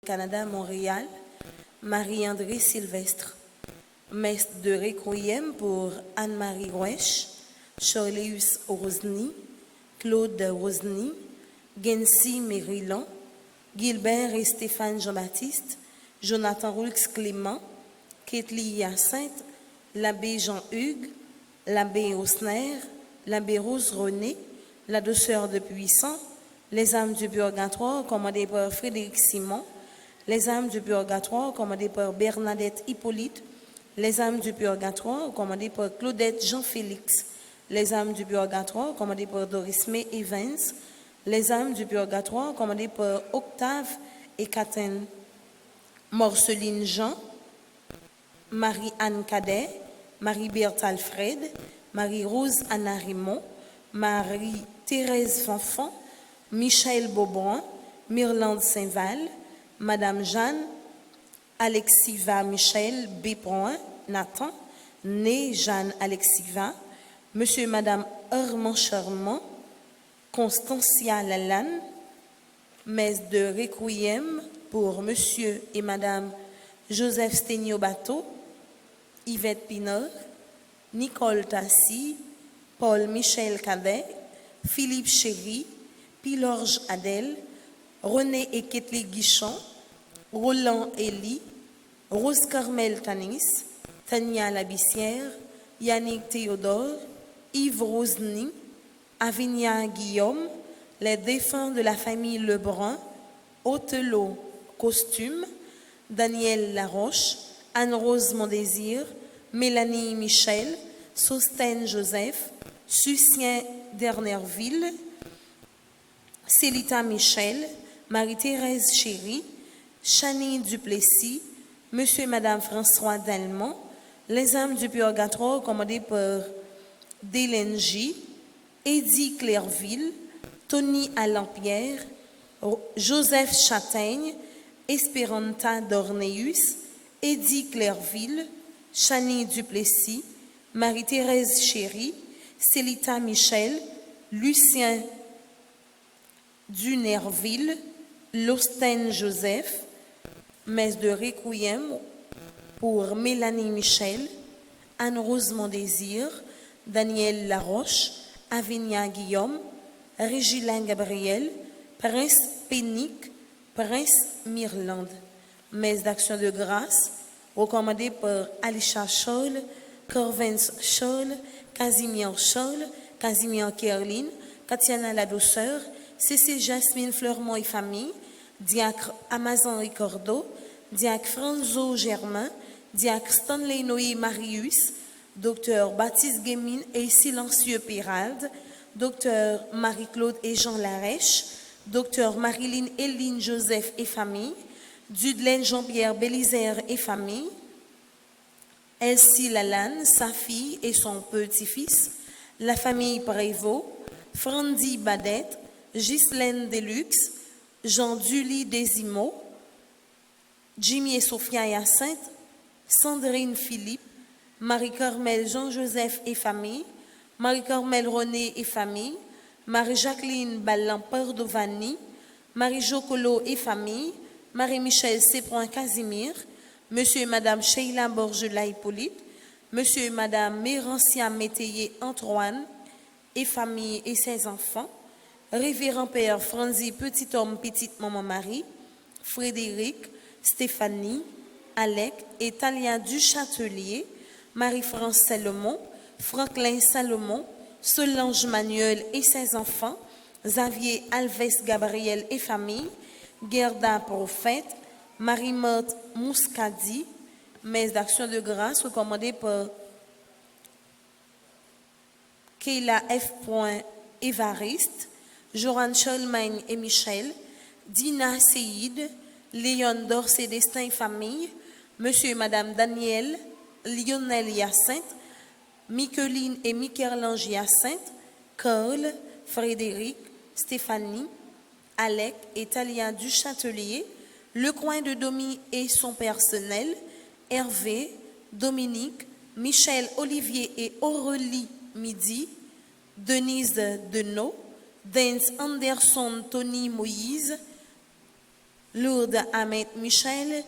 Canada, Montréal, Marie-André Sylvestre. Messe de Requiem pour Anne-Marie Roueche, Chorleus Rosny, Claude Rosny, Gensi Mérilan, Gilbert et Stéphane Jean-Baptiste, Jonathan Roux Clément, Ketli Hyacinthe, l'abbé Jean-Hugues, l'abbé Osner, l'abbé Rose René, la douceur de Puissant, les âmes du purgatoire commandées par Frédéric Simon, les âmes du purgatoire commandées par Bernadette Hippolyte, les âmes du purgatoire commandées par Claudette Jean-Félix, les âmes du purgatoire commandées par Doris May Evans, les âmes du purgatoire commandées par Octave et Catherine, Morceline Jean, Marie-Anne Cadet, Marie-Berthe Alfred, Marie-Rose Anna Raymond, Marie-Thérèse Fanfan, Michel Beaubrun, Myrlande Saint-Val, Madame Jeanne, Alexiva Michel Bépoin, Nathan, née Jeanne Alexiva, Monsieur et Madame Herman Charmant, Constancia Lalanne, messe de Requiem pour Monsieur et Madame Joseph Sténio Bateau, Yvette Pinard, Nicole Tassi, Paul Michel Cadet, Philippe Chéry, Pilorge Adèle, René et Ketli Guichon, Roland Elie, Rose Carmel Tanis, Tania Labissière, Yannick Théodore, Yves Rosny, Avinia Guillaume, les défunts de la famille Lebrun, Othelot Costume, Daniel Laroche, Anne-Rose Mondésir, Mélanie Michel, Sostène Joseph, Sucien Dernerville, Célita Michel, Marie-Thérèse Chéry, Chanie Duplessis, Monsieur et Madame François Dallemont, les âmes du purgatoire commandées par Délène J, Eddie Clairville, Tony Alain-Pierre, Joseph Châtaigne, Espéranta Dorneus, Eddie Clairville, Chanie Duplessis, Marie-Thérèse Chéry, Célita Michel, Lucien Dunerville, Lostène Joseph, messe de Requiem pour Mélanie Michel, Anne-Rose Mondésir, Daniel Laroche, Avinia Guillaume, Régilin Gabriel, Prince Pénic, Prince Myrlande. Messe d'action de grâce, recommandée par Alisha Scholl, Corvens Scholl, Casimir Scholl, Casimir Kerlin, Katiana La Douceur, Cécile Jasmine Fleurmont et famille, Diacre Amazon Ricordo, Diacre Franzo Germain, Diacre Stanley Noé Marius, Docteur Baptiste Guémine et Silencieux Péralde, Docteur Marie-Claude et Jean Larèche, Docteur Marilyn Hélène Joseph et famille, Dudelaine Jean-Pierre Bélisère et famille, Elsie Lalanne, sa fille et son petit-fils, la famille Prévost, Frandy Badette, Ghislaine Deluxe, Jean-Duly Desimo, Jimmy et Sophia Hyacinthe, Sandrine Philippe, Marie-Carmel Jean-Joseph et famille, Marie-Carmel René et famille, Marie-Jacqueline Ballan Pordovani, Marie-Jo Colo et famille, Marie-Michel Sépoin Casimir, Monsieur et Madame Sheila Borgela Hippolyte, Monsieur et Madame Mérancia Métayer Antoine et famille et ses enfants, Révérend Père Franzi Petit Homme Petite Maman Marie, Frédéric, Stéphanie, Alec et Talia Duchâtelier, Marie-France Salomon, Franklin Salomon, Solange Manuel et ses enfants, Xavier Alves Gabriel et famille, Gerda Prophète, Marie-Marthe Mouskadi, messe d'action de grâce recommandée par Keila F. Évariste, Joran Charlemagne et Michel, Dina Seyid, Léon Dorsey Destin et famille, Monsieur et Madame Daniel, Lionel Hyacinthe, Micheline et Michel-Ange Hyacinthe, Carl, Frédéric, Stéphanie, Alec et Talia Duchâtelier, Le Coin de Domi et son personnel, Hervé, Dominique, Michel Olivier et Aurélie Midi, Denise Denot, Dance Anderson Tony Moïse, Lourdes Ahmed Michel,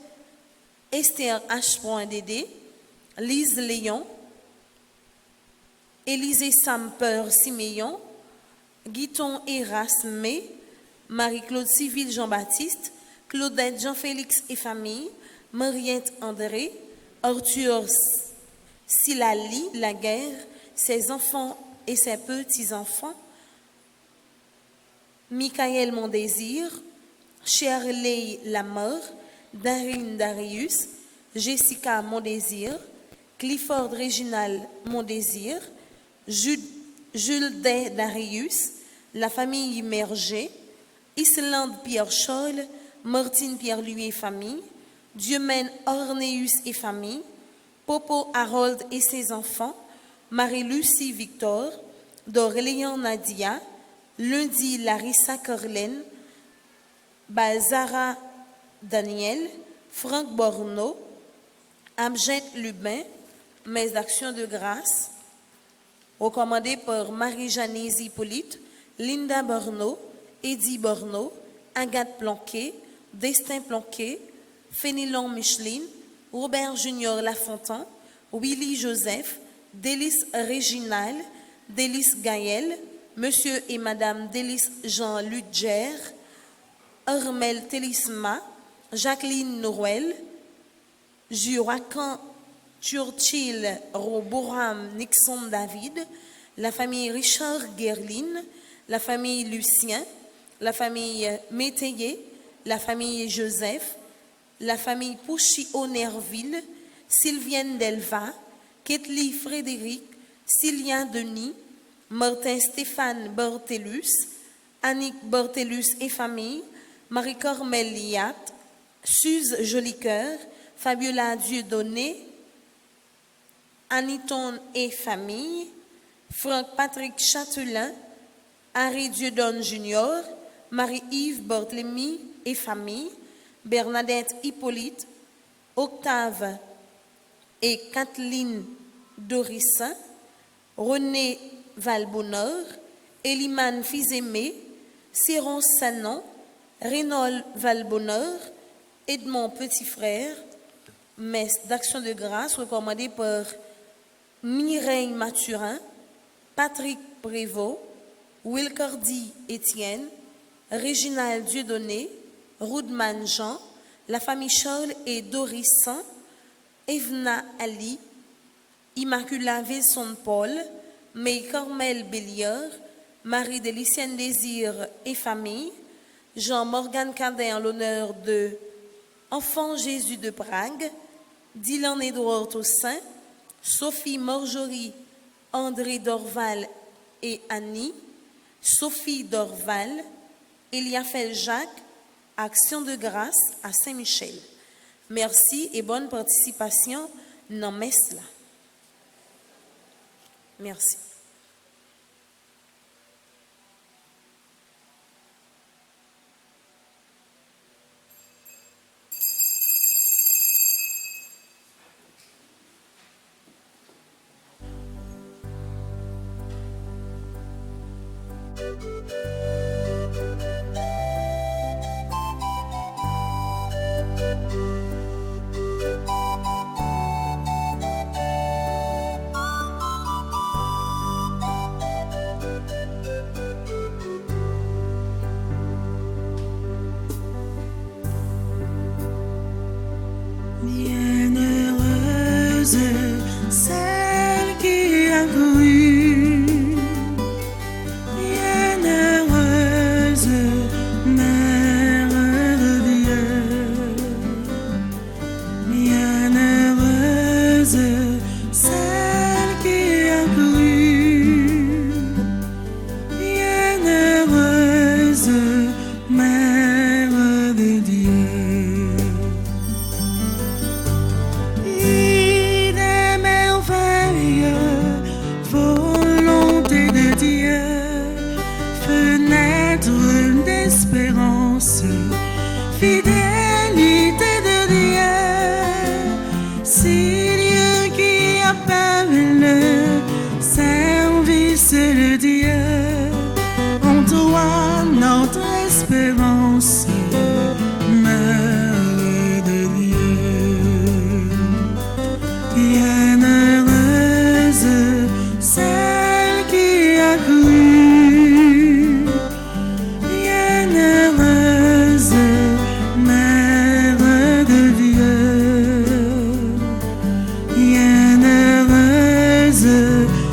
Esther H. Dédé, Lise Léon, Élisée Samper Siméon, Guiton Erasme, Marie-Claude Civil Jean-Baptiste, Claudette Jean-Félix et famille, Mariette André, Arthur Silali Laguerre, ses enfants et ses petits-enfants, Michael Mondésir, Shirley Lamor, Darine Darius, Jessica Mondésir, Clifford Réginal Mondésir, Jules Day Darius, la famille Merger, Islande Pierre Scholl, Martine Pierre-Louis et famille, Dieumen Orneus et famille, Popo Harold et ses enfants, Marie-Lucie Victor, Dorléan Nadia, Lundi Larissa Corlaine, Bazara Daniel, Franck Borneau, Amjet Lubin, messe d'action de grâce, recommandée par Marie-Janice Hippolyte, Linda Borneau, Eddie Borneau, Agathe Planquet, Destin Planquet, Fénilon Micheline, Robert Junior Lafontaine, Willy Joseph, Délice Réginal, Délice Gaël, Monsieur et Madame Délice Jean Ludger, Armel Télisma, Jacqueline Noël, Juracan Churchill Roboram Nixon David, la famille Richard Guerline, la famille Lucien, la famille Métayer, la famille Joseph, la famille Pouchy-Onerville, Sylvienne Delva, Ketli Frédéric, Sylvia Denis, Martin Stéphane Bortellus, Annick Bortellus et famille, Marie-Cormel Liat, Suze Jolicoeur, Fabiola Dieudonné, Aniton et famille, Franck Patrick Châtelain, Harry Dieudonne Junior, Marie-Yves Bortlémy et famille, Bernadette Hippolyte, Octave et Kathleen Dorissin, René Valbonneur, Eliman Fils-Aimé, Céron Sanon, Rénol Valbonneur, Edmond Petit-Frère, messe d'action de grâce recommandée par Mireille Mathurin, Patrick Prévost, Wilcardi Étienne, Réginald Dieudonné, Roudman Jean, la famille Charles et Doris Saint, Evna Ali, Immacula Wilson-Paul, May Carmel Béliard, Marie-Délicienne Désir et famille, Jean-Morgan Cadet en l'honneur de Enfant Jésus de Prague, Dylan Édouard Toussaint, Sophie Marjorie, André Dorval et Annie, Sophie Dorval, Eliaphel Jacques, Action de grâce à Saint-Michel. Merci et bonne participation dans messe là. Merci. Bienheureuse celle qui a cru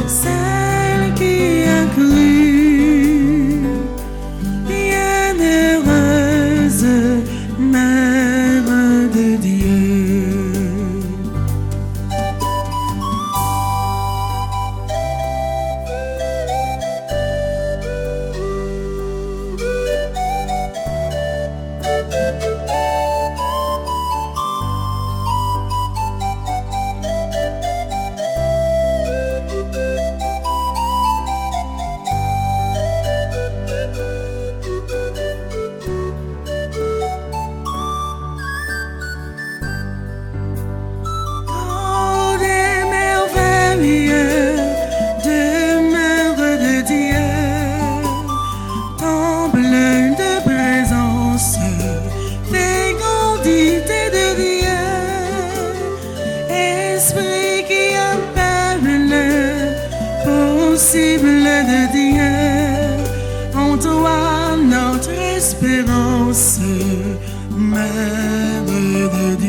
celle qui a cru. Bienheureuse Mère de Dieu. Oh, des merveilleux demeure de Dieu, temple de présence, fécondité de Dieu, esprit qui appelle possible de Dieu, en toi notre espérance, Mère de Dieu.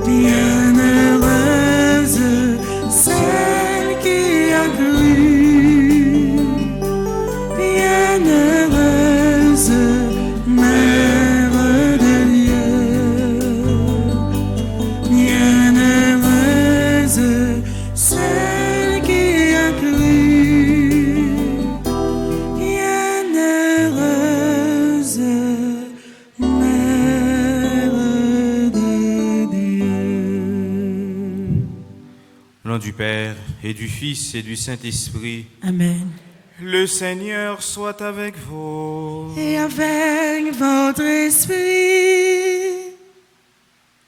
Bienheureuse celle qui a cru. Bienheureuse Mère de Dieu. Bienheureuse celle qui a cru. Bienheureuse Mère de Dieu. Au nom du Père et du Fils et du Saint-Esprit, Amen. le Seigneur soit avec vous. Et avec votre esprit.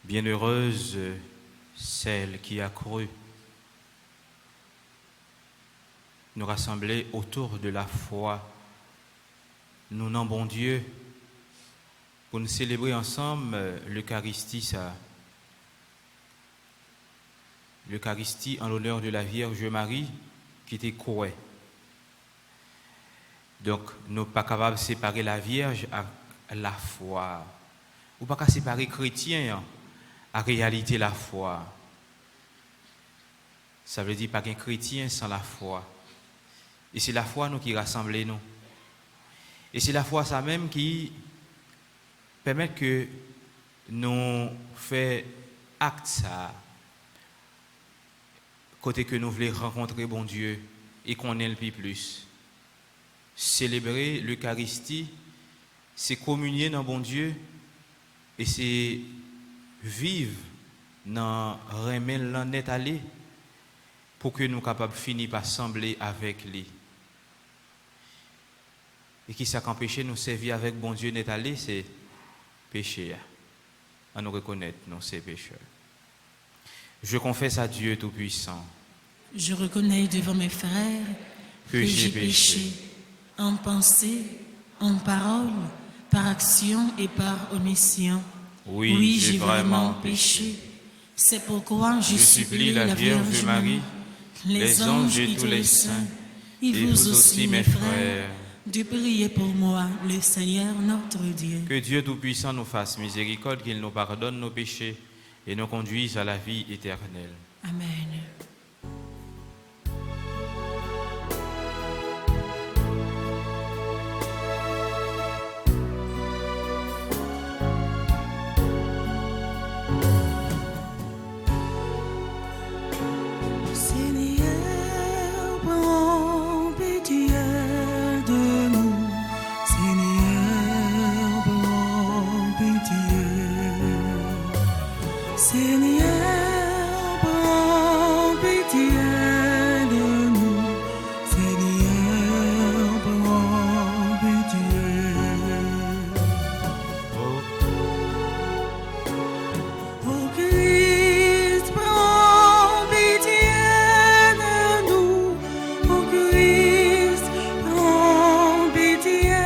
Bienheureuse celle qui a cru. Nous rassembler autour de la foi, nous nommons bon Dieu pour nous célébrer ensemble l'Eucharistie, ça. L'Eucharistie en l'honneur de la Vierge Marie qui était couée. Donc, nous ne sommes pas capables de séparer la Vierge à la foi. Ou pas qu'à séparer chrétien à réalité la foi. Ça veut dire pas qu'un chrétien sans la foi. Et c'est la foi nous qui rassemble nous. Et c'est la foi ça même qui permet que nous fassions acte ça. Côté que nous voulons rencontrer bon Dieu et qu'on ait le plus. Célébrer l'Eucharistie, c'est communier dans bon Dieu et c'est vivre dans remet l'honnête aller pour que nous capables finir par sembler avec lui. Et qui ça qu'empêche nous servir avec bon Dieu net aller, c'est péché. À nous reconnaître nous c'est pécheurs. Je confesse à Dieu Tout-Puissant. Je reconnais devant mes frères Que j'ai péché. En pensée, en parole, par action et par omission. Oui, j'ai vraiment péché. C'est pourquoi je supplie la Vierge Marie, les anges et tous les saints, et vous aussi mes frères, de prier pour moi, le Seigneur notre Dieu. que Dieu Tout-Puissant nous fasse miséricorde, qu'il nous pardonne nos péchés et nous conduise à la vie éternelle. Amen. Seigneur, prends pitié de nous. Seigneur, prends pitié. Seigneur, prends pitié de nous. Seigneur, prends pitié. Oh Christ, prends pitié de nous. Oh Christ, prends pitié.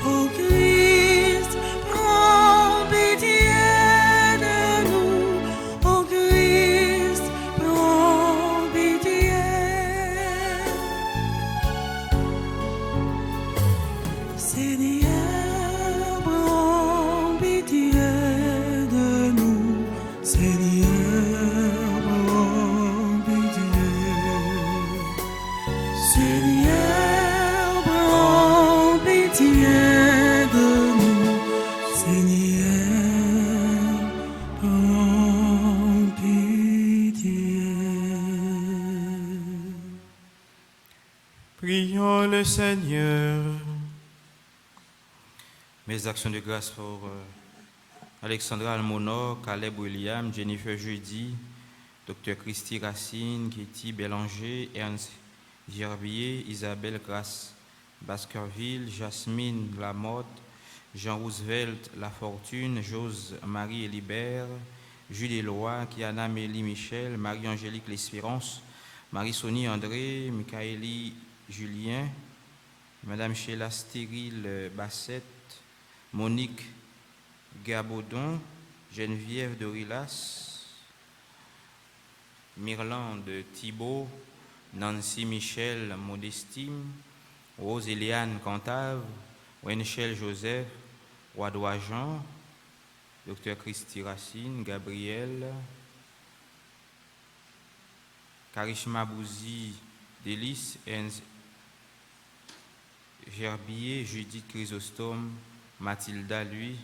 Oh Christ, prends pitié de nous. Oh Christ, prends pitié. Seigneur, prends pitié de nous. Seigneur, Prions le Seigneur. Mes actions de grâce pour Alexandra Almonor, Caleb William, Jennifer Jeudi, Dr Christy Racine, Kitty Bélanger, Ernst Gerbier, Isabelle Grasse Baskerville, Jasmine Lamotte, Jean Roosevelt Lafortune, Jose Marie Elibert, Jules Éloi, Kiana Mélie Michel, Marie-Angélique L'Espérance, Marie-Sonie André, Michaélie Julien, Madame Sheila Stérile Bassette, Monique Gabaudon, Geneviève Dorilas, Myrlande Thibault, Nancy Michel Modestime, Rose Eliane Cantave, Wenchel Joseph, Wadois Jean, Dr Christy Racine, Gabriel, Karishma Bouzi Délice, Ernst Gerbier, Judith Chrysostome, Mathilda Lui,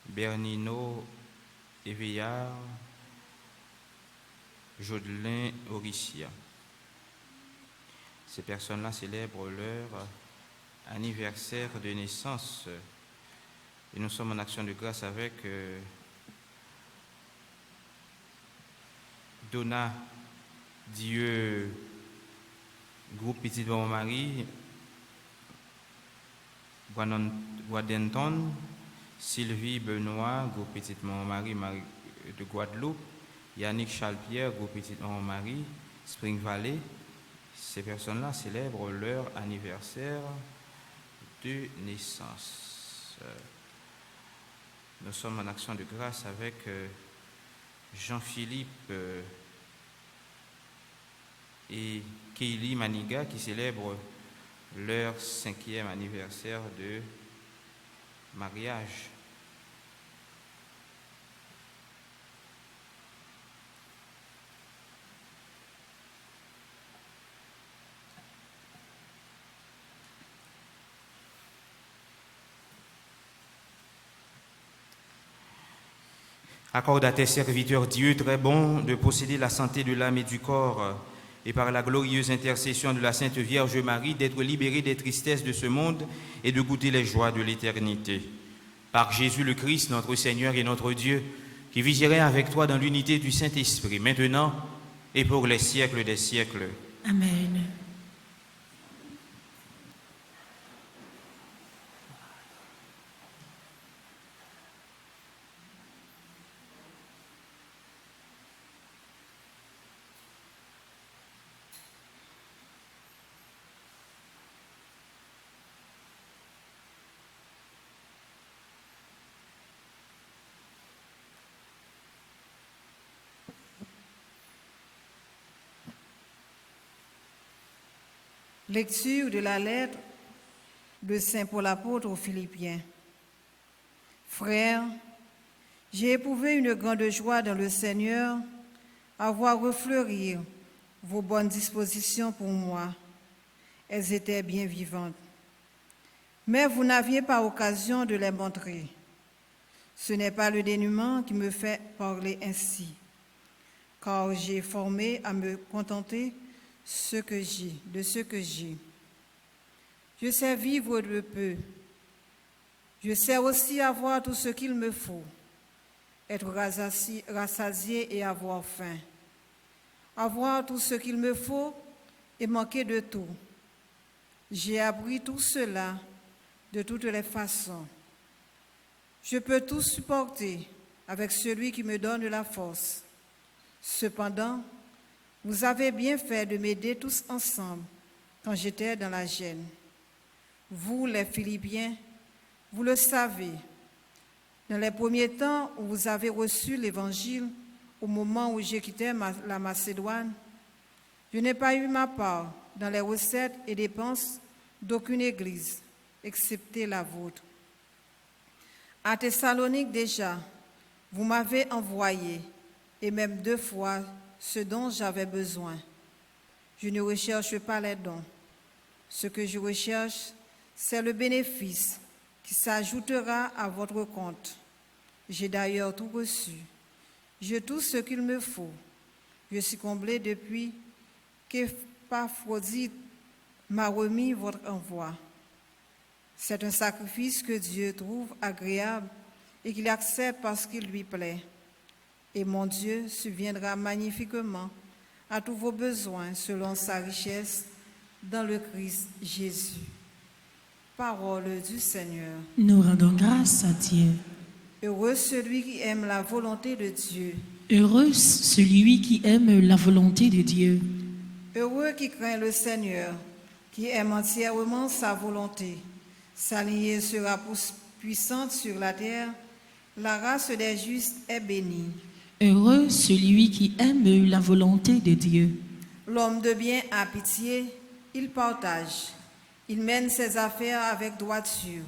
Bernino Éveillard, Jodelin Auricia. Ces personnes-là célèbrent leur anniversaire de naissance et nous sommes en action de grâce avec Donna Dieu, groupe Petit Bon Marie, Guadenton, Sylvie Benoît, groupe Petit Bon Marie de Guadeloupe, Yannick Chalpierre, groupe Petit Bon Marie, Spring Valley. Ces personnes-là célèbrent leur anniversaire de naissance. Nous sommes en action de grâce avec Jean-Philippe et Keili Maniga qui célèbrent leur 5e anniversaire de mariage. Accorde à tes serviteurs, Dieu très bon, de posséder la santé de l'âme et du corps, et par la glorieuse intercession de la Sainte Vierge Marie, d'être libérés des tristesses de ce monde et de goûter les joies de l'éternité. Par Jésus le Christ, notre Seigneur et notre Dieu, qui viserait avec toi dans l'unité du Saint-Esprit, maintenant et pour les siècles des siècles. Amen. Lecture de la lettre de Saint Paul apôtre aux Philippiens. Frères, j'ai éprouvé une grande joie dans le Seigneur à voir refleurir vos bonnes dispositions pour moi. Elles étaient bien vivantes. Mais vous n'aviez pas occasion de les montrer. Ce n'est pas le dénuement qui me fait parler ainsi, car j'ai formé à me contenter de ce que j'ai. Je sais vivre de peu. Je sais aussi avoir tout ce qu'il me faut, être rassasié et avoir faim. Avoir tout ce qu'il me faut et manquer de tout. J'ai appris tout cela de toutes les façons. Je peux tout supporter avec celui qui me donne la force. Cependant, vous avez bien fait de m'aider tous ensemble quand j'étais dans la gêne. Vous, les Philippiens, vous le savez. Dans les premiers temps où vous avez reçu l'Évangile, au moment où j'ai quitté la Macédoine, je n'ai pas eu ma part dans les recettes et dépenses d'aucune église, excepté la vôtre. À Thessalonique déjà, vous m'avez envoyé, et même 2 fois, ce dont j'avais besoin. Je ne recherche pas les dons. Ce que je recherche, c'est le bénéfice qui s'ajoutera à votre compte. J'ai d'ailleurs tout reçu. J'ai tout ce qu'il me faut. Je suis comblé depuis qu'Épaphrodite m'a remis votre envoi. C'est un sacrifice que Dieu trouve agréable et qu'il accepte parce qu'il lui plaît. Et mon Dieu subviendra magnifiquement à tous vos besoins selon sa richesse dans le Christ Jésus. Parole du Seigneur. Nous rendons grâce à Dieu. Heureux celui qui aime la volonté de Dieu. Heureux celui qui aime la volonté de Dieu. Heureux qui craint le Seigneur, qui aime entièrement sa volonté. Sa lignée sera puissante sur la terre. La race des justes est bénie. Heureux celui qui aime la volonté de Dieu. L'homme de bien a pitié, il partage. Il mène ses affaires avec droiture.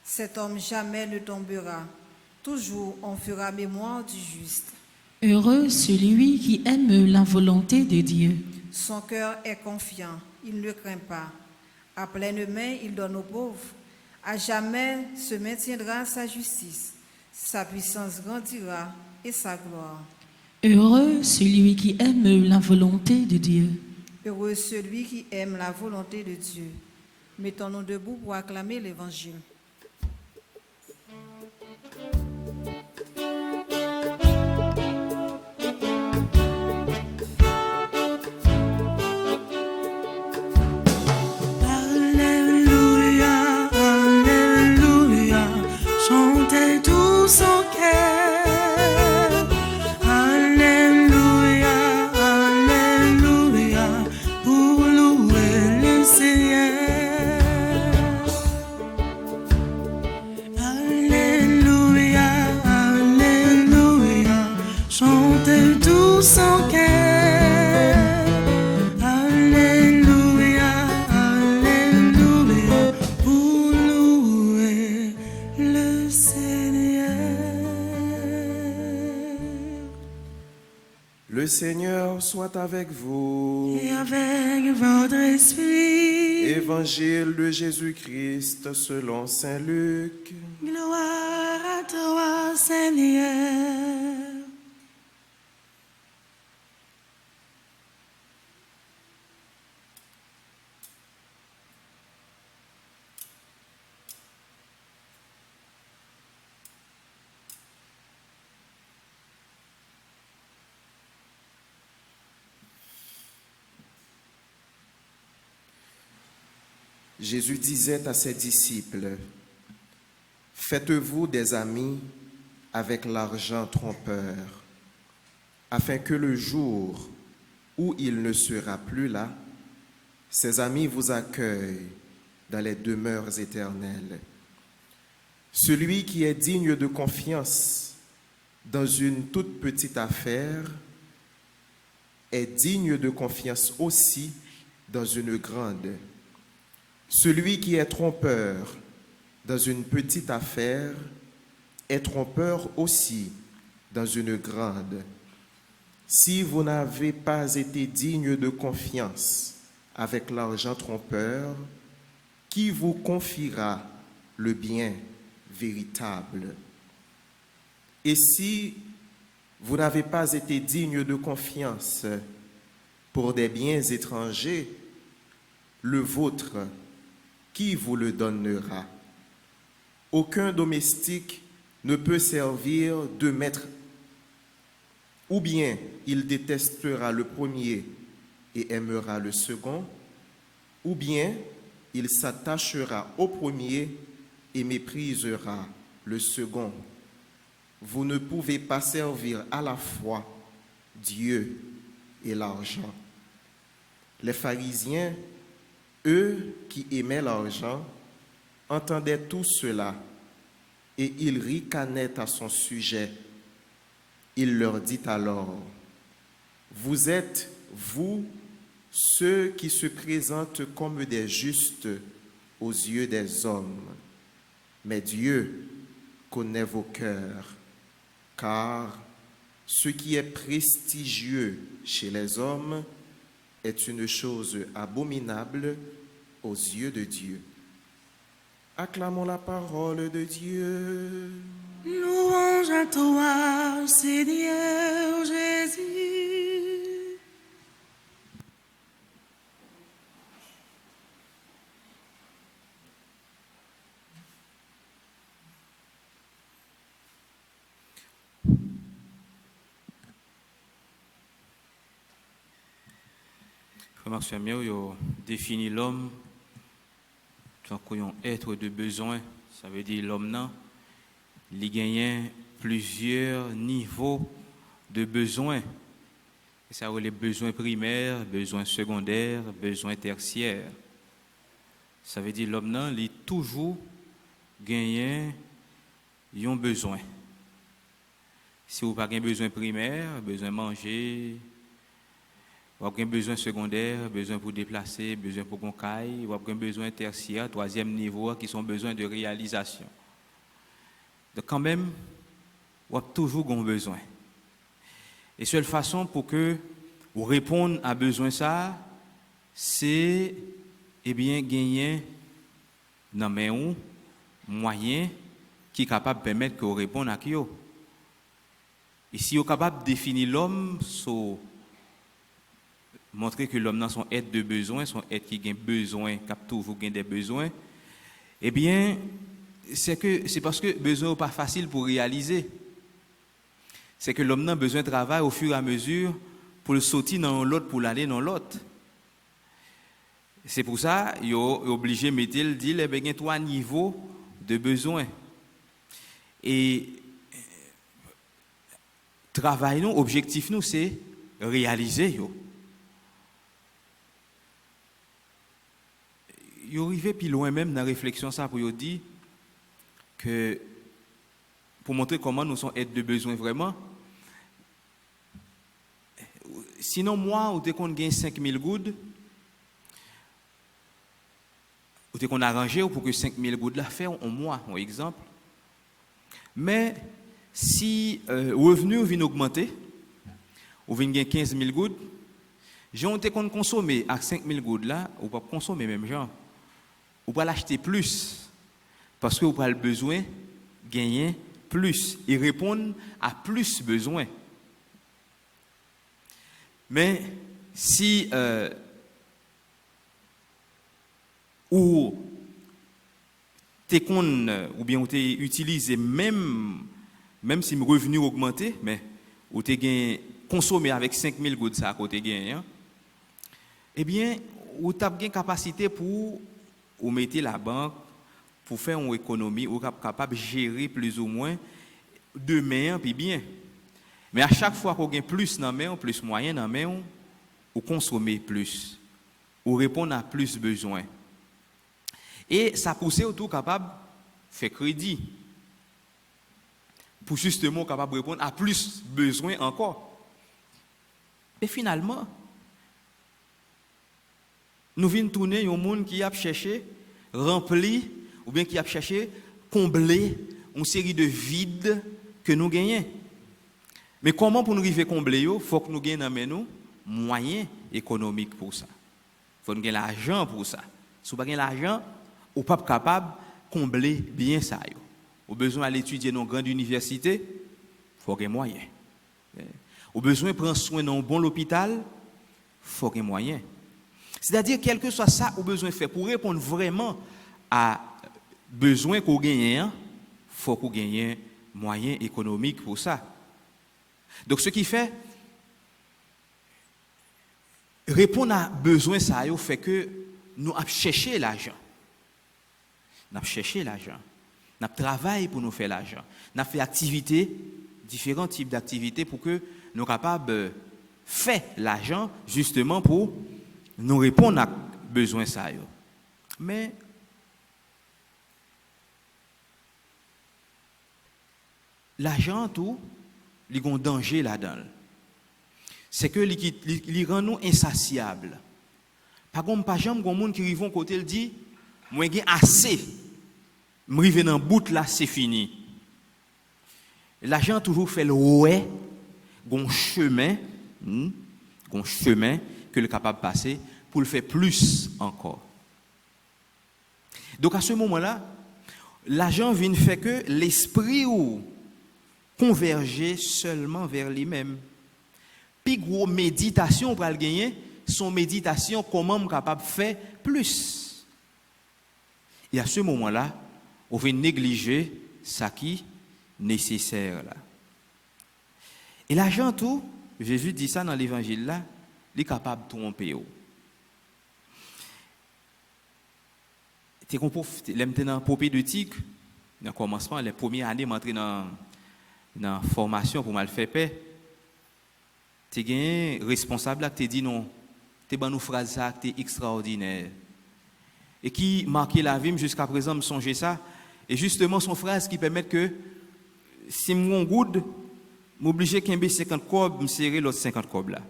Cet homme jamais ne tombera. Toujours on fera mémoire du juste. Heureux celui qui aime la volonté de Dieu. Son cœur est confiant, il ne craint pas. À pleine main, il donne aux pauvres. À jamais se maintiendra sa justice. Sa puissance grandira et sa gloire. Heureux celui qui aime la volonté de Dieu. Heureux celui qui aime la volonté de Dieu. Mettons-nous debout pour acclamer l'Évangile. Alléluia, Alléluia, chantez tous en chœur. Alléluia, Alléluia, pour louer le Seigneur. Alléluia, Alléluia, chantez tous en chœur. Alléluia, Alléluia, pour louer le Seigneur. Le Seigneur soit avec vous. Et avec votre esprit, Évangile de Jésus-Christ selon Saint Luc. gloire à toi, Seigneur. Jésus disait à ses disciples, « Faites-vous des amis avec l'argent trompeur, afin que le jour où il ne sera plus là, ses amis vous accueillent dans les demeures éternelles. Celui qui est digne de confiance dans une toute petite affaire est digne de confiance aussi dans une grande. Celui qui est trompeur dans une petite affaire est trompeur aussi dans une grande. Si vous n'avez pas été digne de confiance avec l'argent trompeur, qui vous confiera le bien véritable? Et si vous n'avez pas été digne de confiance pour des biens étrangers, le vôtre, qui vous le donnera? Aucun domestique ne peut servir deux maîtres. Ou bien il détestera le premier et aimera le second, ou bien il s'attachera au premier et méprisera le second. Vous ne pouvez pas servir à la fois Dieu et l'argent. Les pharisiens, eux qui aimaient l'argent, entendaient tout cela et ils ricanaient à son sujet. Il leur dit alors, « Vous êtes, vous, ceux qui se présentent comme des justes aux yeux des hommes, mais Dieu connaît vos cœurs, car ce qui est prestigieux chez les hommes est une chose abominable aux yeux de Dieu. » Acclamons la parole de Dieu. Louange à toi, Seigneur Jésus. Frère Max Fermier, il définit l'homme tant qu'un être de besoin. Ça veut dire l'homme, non, il gagne plusieurs niveaux de besoins. Et ça veut les besoins primaires, besoins secondaires, besoins tertiaires. Ça veut dire l'homme, non, il est toujours gagné un besoin. Si vous n'avez pas besoin primaire, besoin de manger, vous avez besoin secondaire, besoin pour déplacer, besoin pour qu'on caille, vous avez besoin tertiaire, troisième niveau, qui sont besoins de réalisation. Donc quand même, vous avez toujours un besoin. Et seule façon pour que vous répondiez à besoin ça, c'est gagner dans un moyen qui est capable de permettre que vous répondiez à qui. Et si vous êtes capable de définir l'homme, montrer que l'homme dans son être de besoin, son être qui a besoin, qui a toujours des besoins, c'est parce que besoin n'est pas facile pour réaliser. C'est que l'homme a besoin de travail au fur et à mesure pour le sortir dans l'autre, pour l'aller dans l'autre. C'est pour ça qu'il est obligé de mettre, il y a 3 niveaux de besoins. Et travail, nous, objectif, nous, c'est réaliser. Il arrive plus loin même dans la réflexion ça pour dire que pour montrer comment nous sommes aides de besoin vraiment. Sinon moi ou dès qu'on gagne 5000 gouttes, ou dès qu'on arrange pour que 5000 gouttes la faire en mois, par exemple. Mais si revenu vient augmenter, ou vient gagner 15 000 gouttes, j'ai honte qu'on consomme à 5 000 gouttes là, ou pas consommer même genre. Ou pas l'acheter plus parce que vous avez besoin de gagner plus et répondre à plus besoin. Mais si ou bien vous utilisé même si le revenu augmenté, mais ou t'es consommé avec 5 000 gouttes ça à côté gain, ou t'as une capacité pour ou mettez la banque pour faire une économie, ou capable de gérer plus ou moins demain puis bien. Mais à chaque fois qu'on gagne plus dans main, plus moyen dans main, ou consommer plus, ou répondre à plus besoins. Et ça pousse autour capable de faire crédit pour justement capable de répondre à plus besoins encore. Et finalement, nous venons tourner un monde qui a cherché, remplir, ou bien qui a cherché, combler une série de vides que nous gagnons. Mais comment pour nous arriver à combler, il faut que nous gagnions moyens économiques pour ça. Il faut que nous gagnions l'argent pour ça. Si vous n'avez pas l'argent, vous n'êtes pas capable de combler bien ça. Vous avez besoin d'aller étudier dans une grande université, il faut gagner moyens. Vous avez besoin de prendre soin dans un bon hôpital, il faut gagner moyens. C'est-à-dire, quel que soit ça, vous avez besoin de faire pour répondre vraiment à besoin qu'on gagne, il faut qu'on gagne moyens économiques pour ça. Donc, ce qui fait, répondre à besoin, ça fait que nous avons cherché l'argent. Nous avons cherché l'argent. Nous avons travaillé pour nous faire l'argent. Nous avons fait activités, différents types d'activités pour que nous soyons capables de faire l'argent justement pour nous répondre à besoin ça. Mais l'argent tout, il y a un danger là-dedans. C'est que il rend nous insatiables. Par contre, pas jamais un monde qui arrive au côté il dit moi j'ai assez. M'rive dans bout là c'est fini. L'argent toujours fait le ouais, gon chemin que le capable de passer pour le faire plus encore. Donc à ce moment-là, l'argent vient faire que l'esprit ou converger seulement vers lui-même. Puis gros méditation pour le gagner, son méditation comment me capable de faire plus. Et à ce moment-là, on va négliger ça qui est nécessaire là. Et l'argent tout, Jésus dit ça dans l'évangile là, il est capable de tromper. t'es dans propédeutique, dans le commencement, les premières années, m'entrer dans la formation pour mal faire paix. Tu es responsable qui te dit non, tu es une phrase ça qui est extraordinaire. Et qui marquait la vie jusqu'à présent, me songer ça. Et justement, son phrase qui permet que si je good, m'obliger qu'un 50 cob, me serrer l'autre 50 cob là.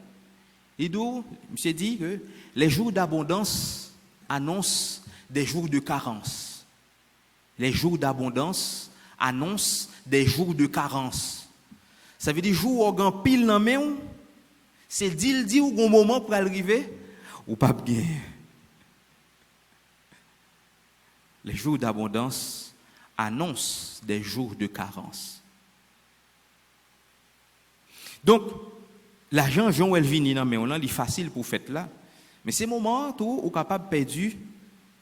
Et d'où, je dit que les jours d'abondance annoncent des jours de carence. Les jours d'abondance annoncent des jours de carence. Ça veut dire jour où on pile dans main, c'est dit ou un moment pour arriver ou pas bien. Les jours d'abondance annoncent des jours de carence. Donc, l'argent, Jean Elvini, non, mais on est facile pour faire là. Mais c'est moment où on est capable de perdre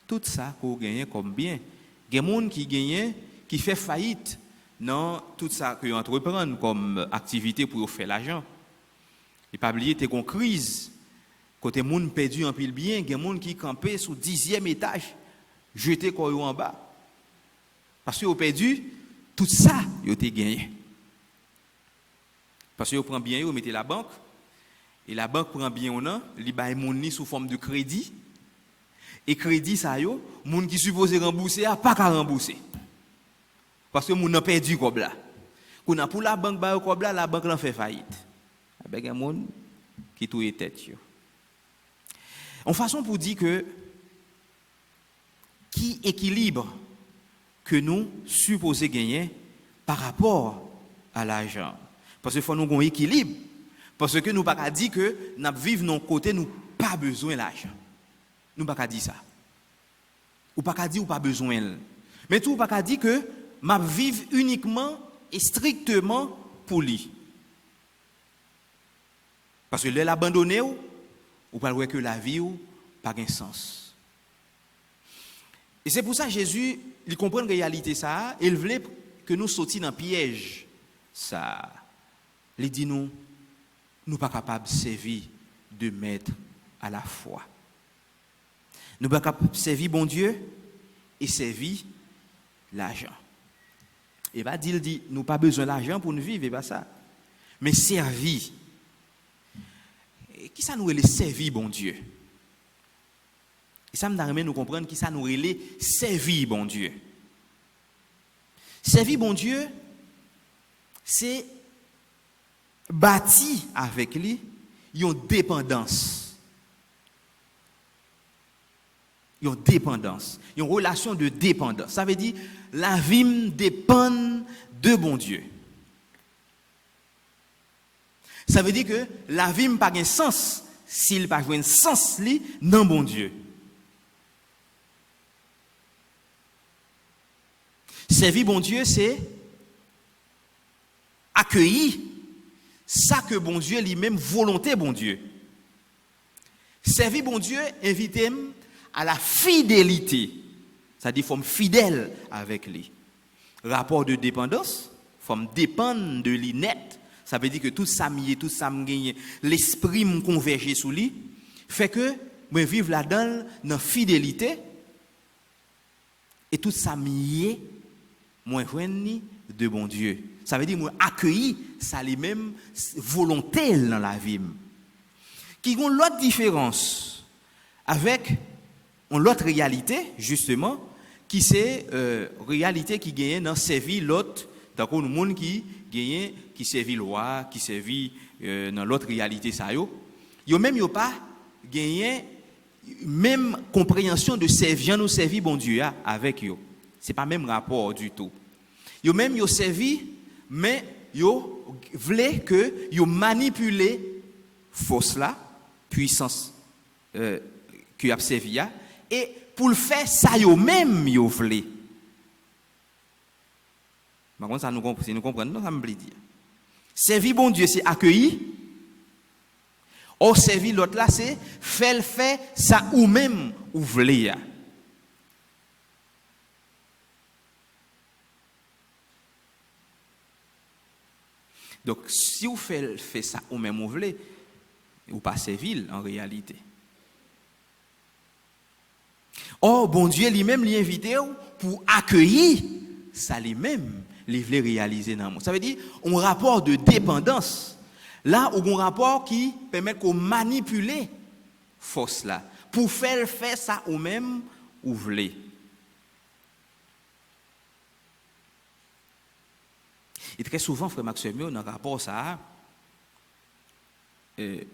tout ça qu'on gagne comme bien. Il y a des gens qui gagnent, qui fait faillite dans tout ça qu'ils entreprennent comme activité pour faire l'argent. Et pas oublier, tu as une crise. Côté les gens perdu en pile bien, il y a des gens qui campent sur le 10e étage, jetés en bas. Parce qu'ils ont perdu tout ça, ils ont gagné. Parce qu'ils prennent bien, ils mettent la banque. Et la banque prend bien, ils baillent monnaie sous forme de crédit. Et crédit, ça, les gens qui supposent rembourser, pas qu'à rembourser. Parce que les gens ont perdu comme là. Pour la banque, la banque en fait faillite. Il y a des gens qui touillent tête. En façon pour dire que qui équilibre que nous supposons gagner par rapport à l'argent. Parce qu'il faut nous avoir un équilibre. Parce que nous ne pouvons pas dire que nous vivons de notre côté, nous n'avons pas besoin d'argent. Nous ne pouvons pas dire ça. Ou pas dire ou pas besoin. Mais tout pas dire que m'a vivre uniquement et strictement pour lui. Parce que l'abandonner ou pas voir que la vie ou pas de sens. Et c'est pour ça que Jésus, il comprend la réalité ça, il voulait que nous sortions dans le piège ça. Il dit nous ne sommes pas capables de servir de maître à la fois. Nous ne sommes pas capables de servir bon Dieu et servir l'argent. Et bien, il dit, nous n'avons pas besoin d'argent pour nous vivre, et pas ça. Mais servir. Et qui ça nous relève servir bon Dieu? Et ça me permet de nous comprendre qui ça nous relève servir bon Dieu. Servir bon Dieu, c'est bâti avec lui une dépendance. Une dépendance, une relation de dépendance. Ça veut dire la vie dépend de bon Dieu. Ça veut dire que la vie n'a pas de sens s'il n'a pas de sens dans bon Dieu. Servir bon Dieu, c'est accueillir ça que bon Dieu lui-même volonté bon Dieu. Servir bon Dieu, inviter à la fidélité, c'est-à-dire forme fidèle avec lui. Rapport de dépendance, forme dépendre de lui net, ça veut dire que tout ça m'y tout ça me gagne, l'esprit me converger sous lui, fait que moi vivre là-dedans dans fidélité et tout ça m'y moi joindre de bon Dieu. Ça veut dire moi accueillir ça lui-même volonté dans la vie. Qui ont l'autre différence avec l'autre réalité, justement, qui c'est réalité qui gagne dans servir l'autre, dans le monde qui gagne, qui servit le roi, qui servit dans l'autre réalité, ça yo même yo pas gagné même compréhension de servir nous servir bon Dieu avec yo. C'est pas même rapport du tout. Yo même yo servi, mais yo voulait que yo manipuler force là, puissance que a servi et pour le faire ça yo même yo voulait. Par contre ça nous comprenons, non ça me dire. Servir bon Dieu c'est accueillir. Or servir l'autre là c'est faire ça ou même ou voulez. Donc, si vous faites ça ou même vous voulez, vous pas servir en réalité. Or, bon Dieu lui-même lui invité pour accueillir ça lui-même, il voulait réaliser dans le monde. Ça veut dire un rapport de dépendance. Là, où un rapport qui permet qu'on manipule force là pour faire ça ou même ou voulez. Et très souvent, frère Maxime, dans le rapport ça, il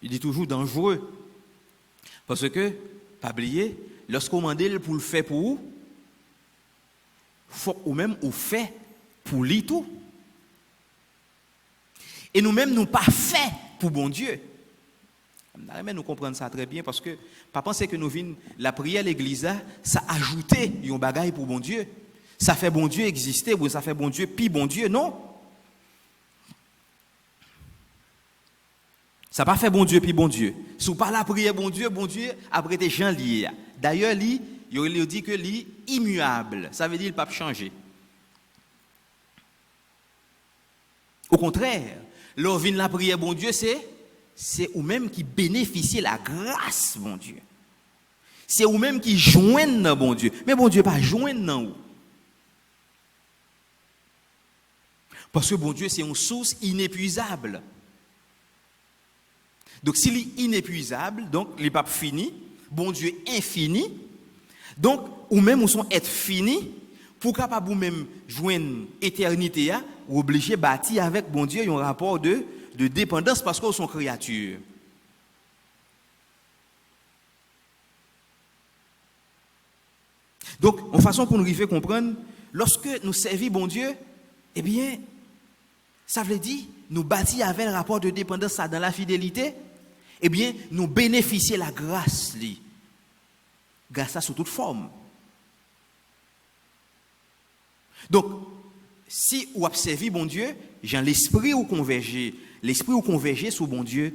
est toujours dangereux. Parce que, pas oublier, lorsqu'on demande pour le faire pour vous, faut ou même ou fait pour lui tout. Et nous-mêmes, nous pas fait pour bon Dieu. Nous comprenons ça très bien parce que, pas penser que nous venons, la prière à l'église, ça a ajouté un bagage pour bon Dieu. Ça fait bon Dieu exister ou ça fait bon Dieu puis bon Dieu, non. Ça pas fait bon Dieu puis bon Dieu. Si vous parlez la prière bon Dieu après des gens liés. D'ailleurs, il dit que lui immuable. Ça veut dire qu'il ne peut pas changer. Au contraire, l'on vient la prière bon Dieu, c'est vous-même qui bénéficiez la grâce bon Dieu. C'est vous-même qui joignent dans bon Dieu. Mais bon Dieu pas joindre dans vous. Parce que bon Dieu, c'est une source inépuisable. Donc, s'il est inépuisable, donc, il n'est pas fini. Bon Dieu infini. Donc, ou même, ou sont être fini, pour capable ou même joindre éternité, ou obligé bâtir avec bon Dieu un rapport de dépendance parce qu'ils sont créatures. Donc, en façon pour nous arriver à comprendre, lorsque nous servons bon Dieu, eh bien, ça veut dire, nous bâtir avec le rapport de dépendance dans la fidélité, eh bien, nous bénéficier la grâce, grâce à sous toute forme. Donc, si vous observez bon Dieu, j'ai l'esprit ou converger sur bon Dieu,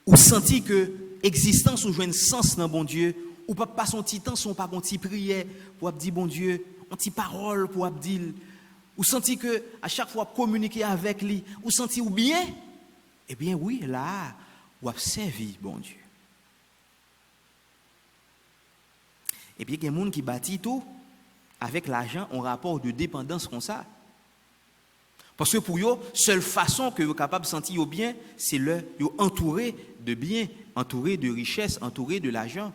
ou senti que existence ou joint sens dans bon Dieu, ou pas son petit temps, son pas un petit prière pour dire bon Dieu, un petit parole pour dire, ou senti que à chaque fois communiquer avec lui, ou senti ou bien, eh bien oui, là, ou observer bon Dieu. Et puis il y a des gens qui bâtissent tout avec l'argent en rapport de dépendance comme ça. Parce que pour eux, seule façon que vous êtes capable de sentir bien, c'est entouré de biens, entouré de richesses, entouré de l'argent.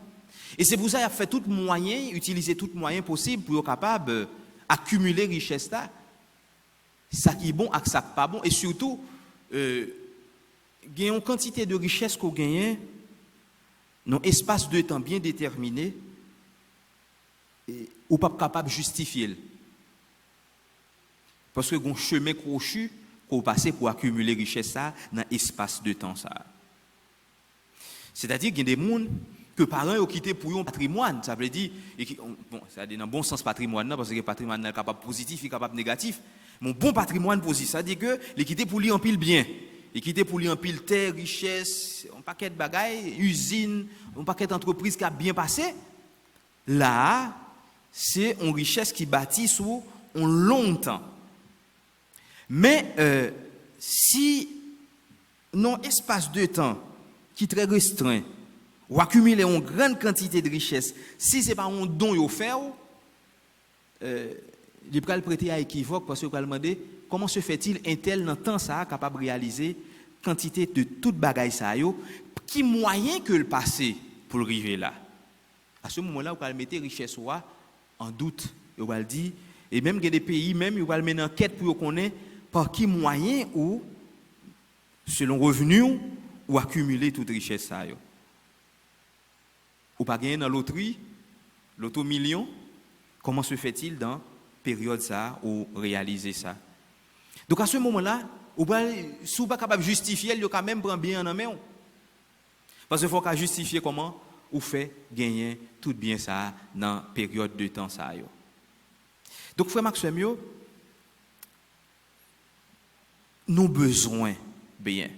Et c'est pour ça qu'il a fait tout moyen, utiliser tout moyen possible pour être capable d'accumuler richesse là. Ça qui est bon et ça qui n'est pas bon. Et surtout, gagner une quantité de richesse qu'on gagne dans un espace de temps bien déterminé, ou pas capable de justifier. Parce que un chemin crochu qu'on passe pour accumuler richesse ça dans l'espace de temps ça. C'est-à-dire qu'il y a des gens que parents ont quitté pour un patrimoine, ça veut dire bon, ça veut dire dans le bon sens patrimoine parce que le patrimoine est capable positif et capable négatif. Mon bon patrimoine positif, ça veut dire que les quitté pour lui en pile bien, les quitté pour lui en pile terre, richesse, un paquet de bagailles, usine, un paquet d'entreprises qui a bien passé. Là, c'est une richesse qui bâtit sur un long temps. Mais si non espace de temps qui est très restreint, ou accumuler une grande quantité de richesse, si ce n'est pas un don qu'il fait, il peut le prêter à équivoque parce qu'il va demander comment se fait-il un tel dans le temps ça capable de réaliser quantité de toute bagaille ça qui moyen que le passé pour arriver là. À ce moment-là, vous allez mettre richesse en doute, vous allez dire et même qu'il y a des pays même vous allez mener en enquête pour connaître par qui moyen ou selon revenu ou accumuler toute richesse ça ou pas gagner dans loterie, l'auto million, comment se fait-il dans période ça ou réaliser ça? Donc à ce moment-là, si vous n'êtes pas capable de justifier, il quand même prend bien en main. Parce qu'il faut qu'à justifier comment ou fait gagner tout bien ça dans période de temps ça. Donc frère Maxime, nous besoin bien.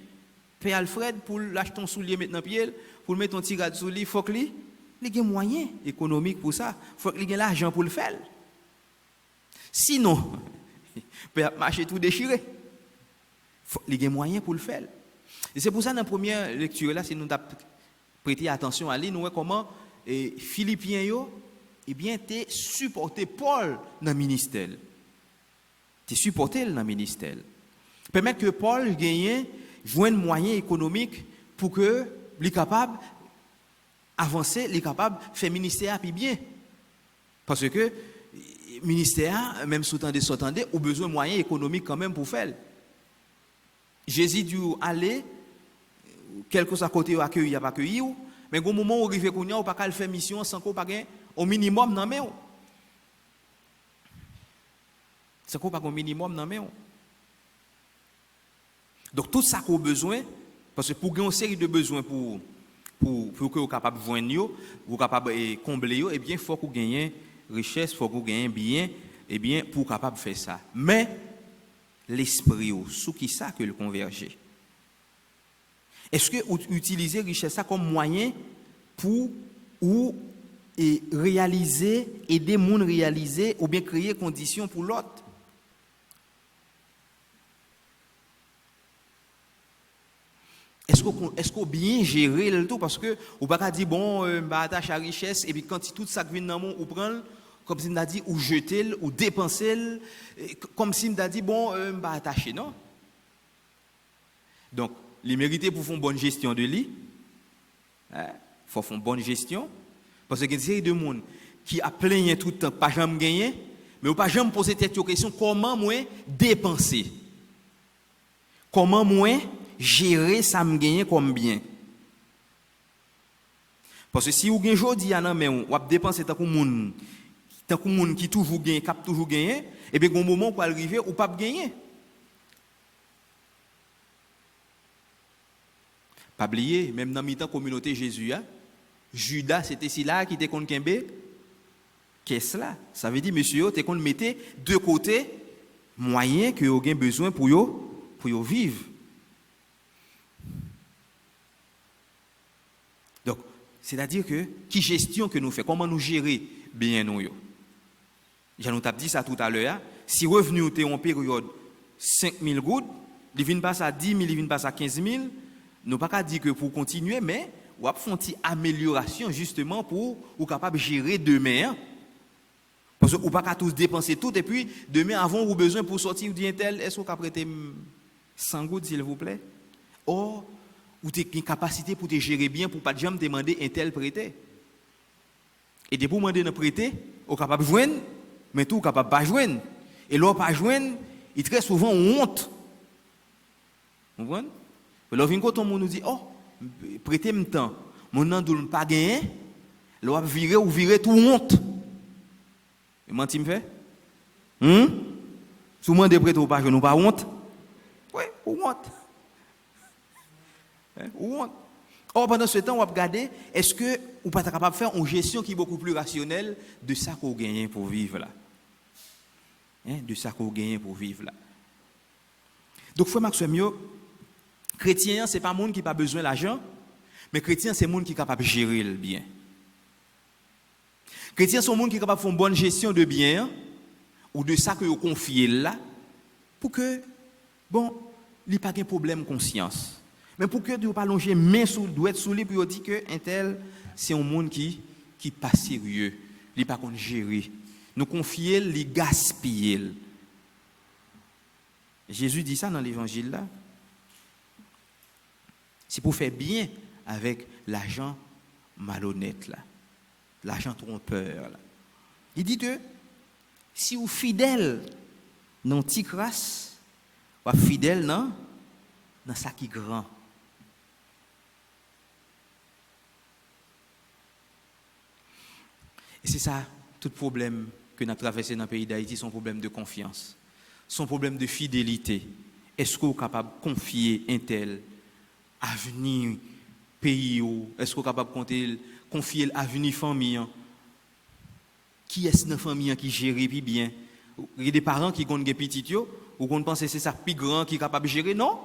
Père Alfred pour lâcher ton soulier maintenant pied, pour mettre ton tirade sous lui, faut que lui il y a moyen économique pour ça, faut qu'il y ait l'argent pour le faire. Sinon, il peut marcher tout déchiré. Il y a moyen pour le faire. Et c'est pour ça dans la première lecture là, si nous avons prêté attention à lui, nous voyons comment et Philippiens yo, eh bien, t'es supporté Paul dans le ministère. T'es supporté dans le ministère. Permettre que Paul gagne joindre moyens économiques pour que les capable avancer, les capable faire ministère puis bien. Parce que ministère, même sous-tendé, a besoin de moyens économiques quand même pour faire. Jésus dit aller, quelque chose à côté ou accueilli, il n'y a pas accueilli, mais au moment où on arrive, on ne peut pas faire mission sans qu'on ait au minimum dans main. Sans qu'on ait au minimum dans main. Donc tout ça qu'on a besoin, parce que pour gagner une série de besoins pour que vous soyez capable de joindre, vous capable de combler, eh bien, il faut que vous gagnez richesse, il faut que vous gagnez bien, eh bien, pour capable de faire ça. Mais l'esprit, sous qui ça que le converger? Est-ce que vous utilisez richesse ça comme moyen pour ou réaliser, aider les gens à réaliser ou bien créer conditions pour l'autre? Est-ce qu'on bien gérer le tout? Parce que on ne peut pas dire, bon, attache à la richesse, et puis quand tout ça vient dans le monde, on prend, comme si on a dit, ou jeter, ou dépenser, comme si on a dit, bon, attacher, non? Donc, les mérités pour faire une bonne gestion de lui, il faut faire une bonne gestion, parce qu'il y a une série de monde qui a plaigné tout le temps, pas jamais gagné, mais pas jamais poser cette question, comment moi dépenser? Comment moi gérer ça me gagne comme bien. Parce que si vous gagnez aujourd'hui mais on va dépenser tant que monde qui toujours gagne, cap toujours gagner, et bien au moment où arriver ou pas gagner. Pas oublier même dans mi-temps communauté Jésus Judas c'était si là qui était contre Kembe. Qu'est-ce là? Ça veut dire monsieur t'es qu'on mettait de côté moyens que vous avez besoin pour yo vivre. Donc, c'est-à-dire que, qui gestion que nous faisons, comment nous gérer bien nous. Je nous ai dit ça tout à l'heure, si revenu était en période 5 000 gouttes, il vient passer à 10 000, il vient passer à 15 000, nous ne pouvons pas dire que pour continuer, mais on va faire une amélioration justement pour être capable de gérer demain. Parce qu'on ne peut pas tous dépenser tout, et puis demain, avant, vous avez besoin pour sortir d'un tel, est-ce qu'on peut prêter 100 gouttes, s'il vous plaît? Or, ou tu as une capacité pour te gérer bien, pour ne pas jamais demander un tel prêter. Et de pour demander un prêter, on est capable de joindre, mais tout, on est capable de pas joindre. Et là, pas joindre, il très souvent honte. Vous comprenez? Alors, quand on nous dit, oh, prêtez-moi temps, mon nom ne pas gagner, là, on va virer tout honte. Et comment tu me fais? Souvent, des prêteurs, pas joindre, pas honte. Oui, honte. Or, pendant ce temps, on va regarder, est-ce que vous n'êtes pas capable de faire une gestion qui est beaucoup plus rationnelle de ça qu'on gagne pour vivre là? De ça qu'on gagne pour vivre là. Donc, frère Maxime, chrétien, ce n'est pas un monde qui n'a pas besoin d'argent, mais chrétien, c'est un monde qui est capable de gérer le bien. Chrétien, c'est un monde qui est capable de faire une bonne gestion de bien, ou de ça que vous confiez là, pour que, bon, il n'y ait pas de problème de conscience. Mais pour que vous ne pas longer main sous doit sous lui pour dire que un tel c'est un monde qui pas sérieux, il pas qu'on gérer. Nous confier, les gaspiller. Jésus dit ça dans l'évangile là. C'est pour faire bien avec l'argent malhonnête là. L'argent trompeur là. Il dit que si vous fidèle dans petite race, ou fidèle dans ça qui grand. Et c'est ça, tout problème que nous avons traversé dans le pays d'Haïti, son problème de confiance, son problème de fidélité. Est-ce qu'on est capable de confier un tel avenir pays? Est-ce qu'on est capable de confier l'avenir famille? Qui est-ce dans la famille qui gère bien? Il y a des parents qui ont des petits, ou qu'on pense que c'est ça plus grand qui est capable de gérer? Non.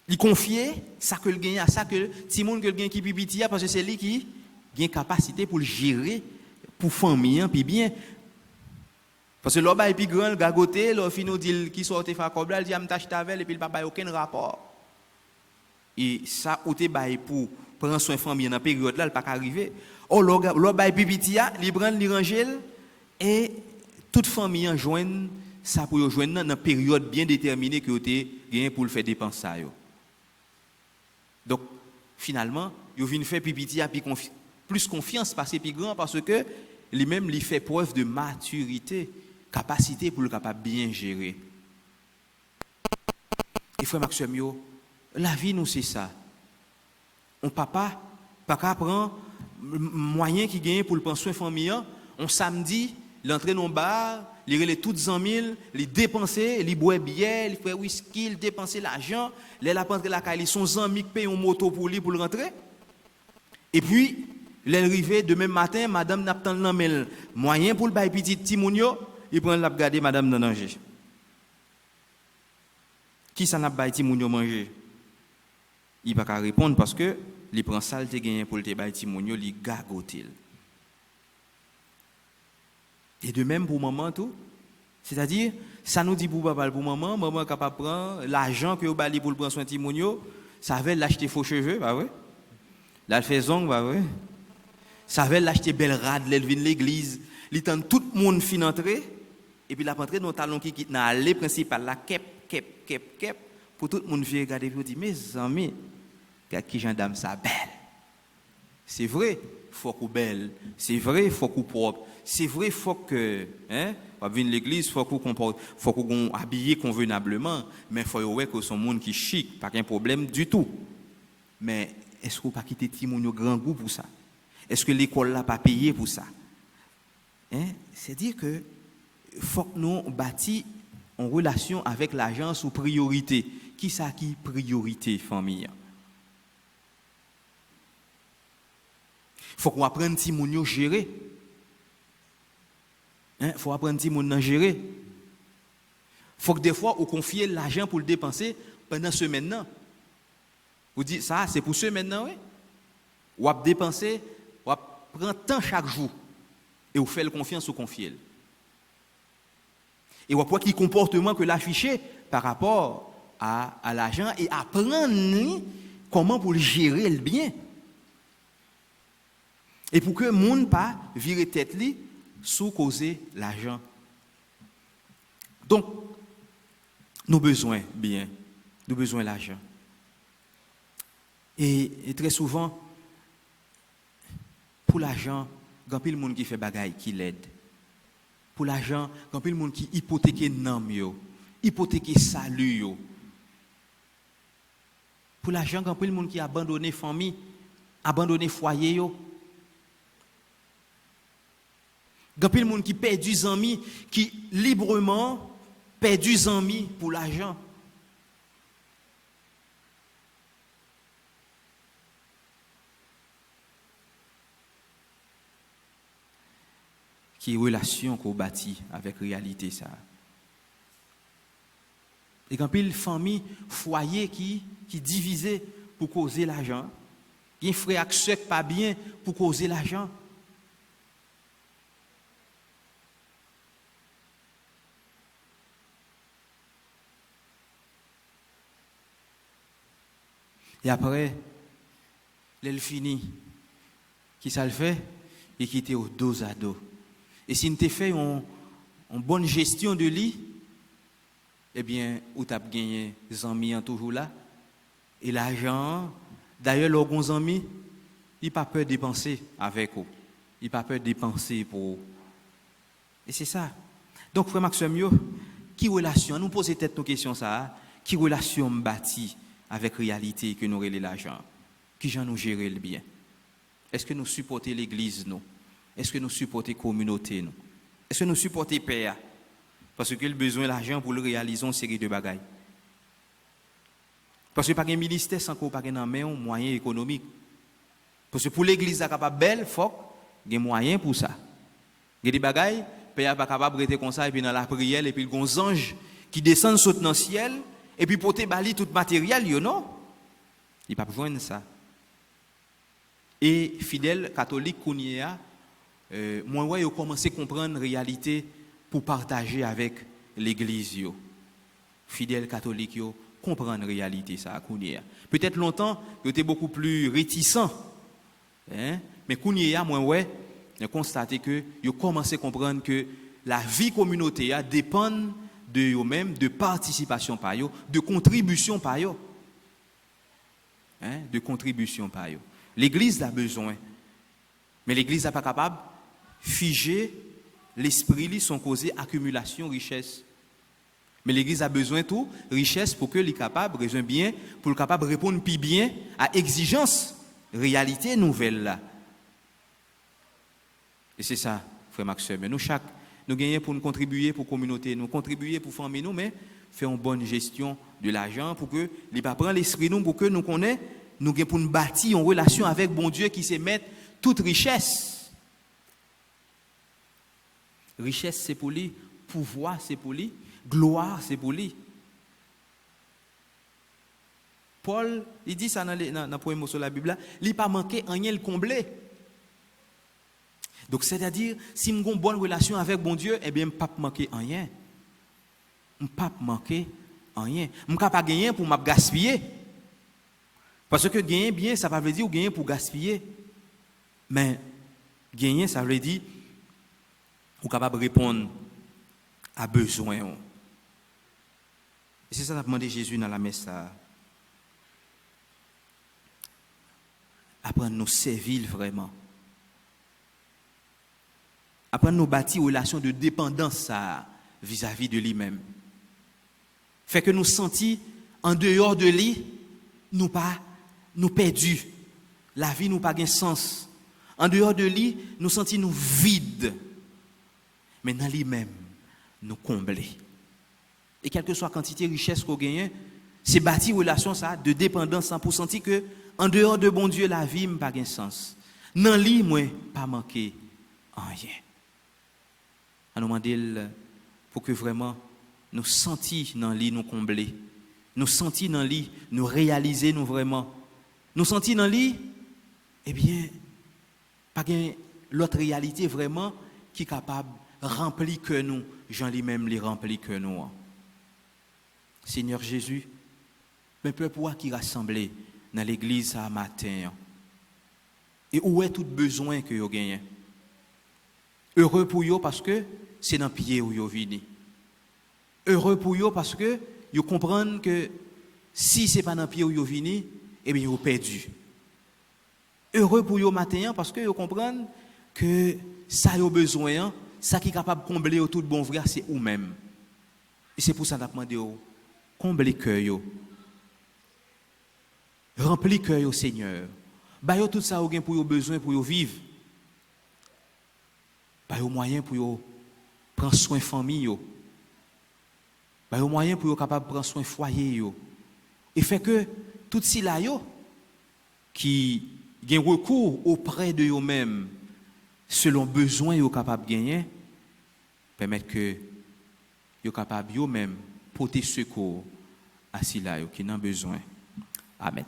Il confie ça que le gagne à ça que si monde que le gagne qui est petit parce que c'est lui qui a une capacité pour le gérer pour famille puis bien parce que l'homme est plus grand le gagoté le fino dit qui sortait faire comme là il dit am tâche tavel et puis le papa aucun rapport et ça ou te bail pour prend soin famille dans période là, il pas arriver. Oh l'on bail pipitia, li prend li ranger et toute famille en joindre ça pour joindre dans période bien déterminée que tu gagné pour le faire dépenser ça yo. Donc finalement, yo vinn faire pipitia puis plus confiance passer plus grand parce que lui-même il fait preuve de maturité, capacité pour le capable bien gérer. Et frère Maxime yo, la vie nous c'est ça. On papa prend moyen qui gagne pour le prendre soin famille, on samedi, l'entrée dans bar, il relève toutes 100 000, il dépenser, il boit bière, il fait whisky, il dépenser l'argent, il a prendre la caille, son ami qui paye une moto pour lui pour le rentrer. Et puis l'arrivée demain matin, madame n'a pas de moyen pour le bail petit timounio, il prend la garder madame dans danger. Qui ça n'a pas timounio manger? Il va pas répondre parce que il prend ça le gagné pour le bail timounio, il gagotil. Et de même pour maman tout, c'est-à-dire ça nous dit pour papa pour maman capable prendre l'argent que vous bali pour le prendre soin timounio, ça veut l'acheter faux cheveux, bah ouais. Là fait zong, bah ouais. Ça veut l'acheter belle rade, elle vient l'église, il tend tout le monde fin entrer et puis la rentrer dans talon qui quitte dans allée principale la kep pour tout le monde vient regarder et dire mes amis, qui gendarme ça belle. C'est vrai, faut qu'on belle, c'est vrai, faut qu'on propre. C'est vrai, faut que on venir l'église, faut qu'on comporte, faut qu'on habillé convenablement, mais faut ouais que son monde qui chic, pas qu'un problème du tout. Mais est-ce qu'on pas quitter Timoun au grand goût pour ça? Est-ce que l'école l'a pas payé pour ça? C'est dire que faut que nous bâtis en relation avec l'argent sous priorité. Qui ça qui priorité famille? Faut qu'on apprenne Timoun à gérer. Faut apprendre Timoun à gérer. Faut que des fois on confie l'argent pour le dépenser pendant semaine là. Vous dites ça c'est pour semaine là oui. Ou à dépenser, ou à prendre temps chaque jour et vous faites confiance ou confier. Et vous voyez quel comportement que l'afficher par rapport à l'argent et apprendre comment pour le gérer le bien. Et pour que le monde pas virer tête li sous causer l'argent. Donc nous besoin bien, nous besoin l'argent. Et très souvent pour l'argent, il y a pile monde qui fait bagaille qui l'aide. Pour l'argent, il y a pile monde qui hypothéque nam yo, hypothéque salut yo. Pour l'argent, il y a pile monde qui abandonné famille, abandonné foyer yo. Il y a pile monde qui perdu amis, qui librement perdu amis pour l'argent. Qui est relation qu'on bâtit avec réalité ça. Et quand pile famille foyer qui divisé pour causer l'argent, il y a frère qui sœur pas bien pour causer l'argent. Et après, l'elle finit, qui ça le fait, et qui était au dos à dos. Et si nous avons fait une bonne gestion de lui, eh bien, vous avez gagné des amis toujours là. Et l'argent, d'ailleurs, leurs amis, il n'a pas peur de dépenser avec vous. Il n'a pas peur de dépenser pour vous. Et c'est ça. Donc, frère Maxime, qui relation, nous posons peut-être nos questions ça, qui relation bâtit avec réalité que nous relève l'argent? Qui j'en nous gérer le bien? Est-ce que nous supportons l'église, nous? Est-ce que nous supportons la communauté? Nous? Est-ce que nous supportons le père? Parce que le besoin de l'argent pour le réaliser une série de bagailles. Parce que pas un ministère sans qu'on pas un moyen économique. Parce que pour l'église capable belle, il faut qu'il y ait moyen pour ça. Il y a des bagailles, le père pas capable de rester comme ça et puis dans la prière et puis il y a des anges qui descendent sautent dans le ciel et puis porter bali tout matériel, non? Il pas besoin ça. Et fidèle catholique qu'on y a, moi ouais, ils ont commencé à comprendre la réalité pour partager avec l'église. Fidèles catholiques, ils comprendre la réalité ça Kounia. Peut-être longtemps vous étiez beaucoup plus réticent. Hein? Mais Kounia moi ouais, j'ai constaté que vous commencé à comprendre que la vie communautaire dépend de vous-même, de participation par vous, de contribution par vous. Hein? De contribution par vous. L'église a besoin. Mais l'église n'est pas capable de figer l'esprit, son causé accumulation, richesse. Mais l'église a besoin de tout, richesse pour que les capable raison bien, pour le capable répondre plus bien à exigence, réalité nouvelle là. Et c'est ça, frère Maxime. Mais nous chaque nous gagnons pour nous contribuer pour la communauté, nous contribuer pour famille nous, mais faire une bonne gestion de l'argent pour que les pas prendre l'esprit nous pour que nous connaissons, nous gagnons pour nous bâtir une relation avec bon Dieu qui sait mettre toute richesse. Richesse c'est pour lui, pouvoir c'est pour lui, gloire c'est pour lui. Paul, il dit ça dans le premier mot sur la Bible, il n'a pas manqué rien le combler. Donc c'est-à-dire, si je une bonne relation avec bon Dieu, eh bien, je ne peux pas manquer rien. Je ne peux pas manquer rien. Je ne peux pas gagner pour me gaspiller. Parce que gagner bien, ça ne veut dire gagner pour gaspiller. Mais gagner, ça veut dire ou capable de répondre à besoin. Et c'est ça qu'a demandé Jésus dans la messe. Apprendre à nous servir vraiment. Apprendre à nous bâtir une relation de dépendance vis-à-vis de lui-même. Fait que nous sentis en dehors de lui, nous perdus. La vie nous pas de sens. En dehors de lui, nous sentis nous vides. Mais dans lui-même, nous combler. Et quelle que soit la quantité de richesse qu'on gagne, c'est bâtir une relation de dépendance pour sentir que en dehors de bon Dieu, la vie n'a pas de sens. Dans lui, moi, pas manquer rien. À nous demander pour que vraiment nous sentions dans lui, nous combler. Nous sentions dans lui, nous réaliser, nous vraiment. Nous sentions dans lui, eh bien, pas l'autre réalité vraiment qui est capable de remplir que nous, Jean lui-même les remplit que nous. Seigneur Jésus, mais peuple qui rassemblé dans l'église ce matin, et où est tout besoin que vous gagnez? Heureux pour vous parce que c'est dans le pied où vous venez. Heureux pour vous parce que vous comprenez que si ce n'est pas dans le pied où vous venez, eh bien vous perdu. Heureux pour vous matin parce que vous comprenez que ça vous besoin, ça qui est capable de combler tout bon vrai, c'est vous-même. Et c'est pour ça que je demande combler le cœur. Remplis le cœur, Seigneur. Baillez tout ça pour vos besoins, pour vivre. Baillez aux moyens pour prendre soin de la famille. Baillez aux moyens pour capable prendre soin de foyer. Et fait que tout cela qui ont recours auprès de eux-mêmes, selon besoin, ils sont capables de gagner, permettre que ils sont capables eux-mêmes porter secours à ceux qui ont besoin. Amen.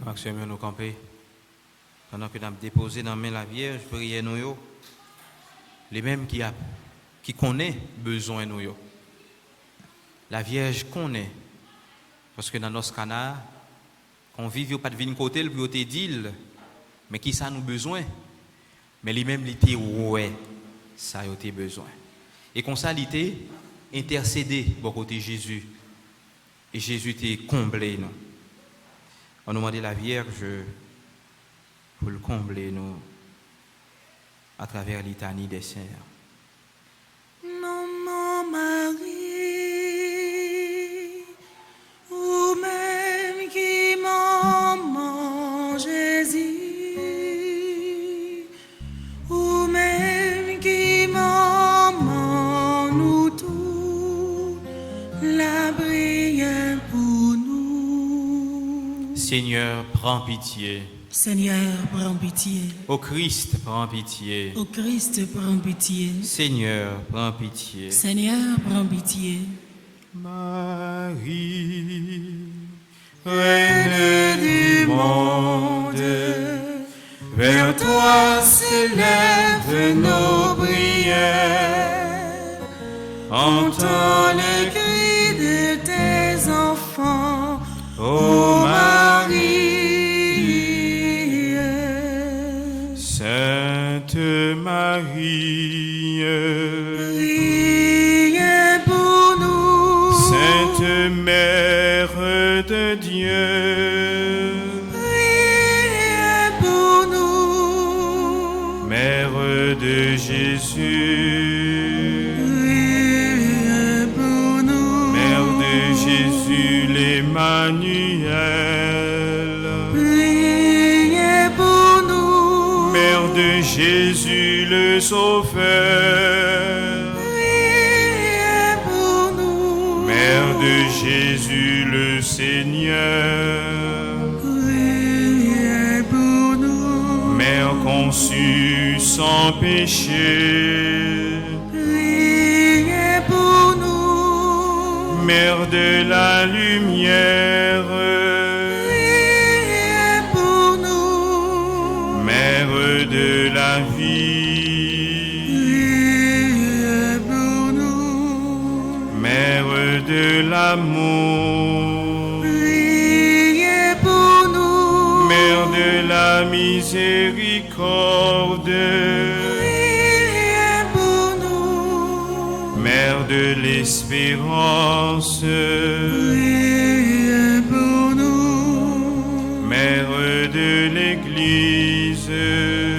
Maxime, nous camper. Pendant que nous avons déposé dans la main la Vierge, priez nous, les mêmes qui connaissent besoin nous. La Vierge connaît. Parce que dans notre canard, on vit pas de vin côté, puis on te dit, mais qui ça nous besoin? Mais les mêmes l'été ouais, ça a été besoin. Et comme ça, l'été, intercédé pour côté Jésus. Et Jésus était comblé, nous. On nous demandait la Vierge pour le combler, nous, à travers litanie des saints. Maman Marie, ou même qui maman Jésus, ou même qui maman nous tous, la prière pour nous. Seigneur, prends pitié. Seigneur, prends pitié. Ô Christ, prends pitié. Ô Christ, prends pitié. Seigneur, prends pitié. Seigneur, prends pitié. Marie, Reine du monde, vers toi s'élèvent nos prières. Entends le cri de tes enfants, ô Marie. Sainte Marie, Priez pour nous. Sainte Mère de Dieu, Priez pour nous. Mère de Jésus, Priez pour nous. Mère de Jésus l'Emmanuel, Priez pour nous. Mère de Jésus le Sauveur, Priez pour nous. Mère de Jésus le Seigneur, Priez pour nous. Mère conçue sans péché, Priez pour nous. Mère de la lumière, Priez pour nous. Mère de la vie, Priez pour nous. Mère de l'amour, Priez pour nous. Mère de la miséricorde, Priez pour nous. Mère de l'espérance, Priez pour nous. Mère de l'Église,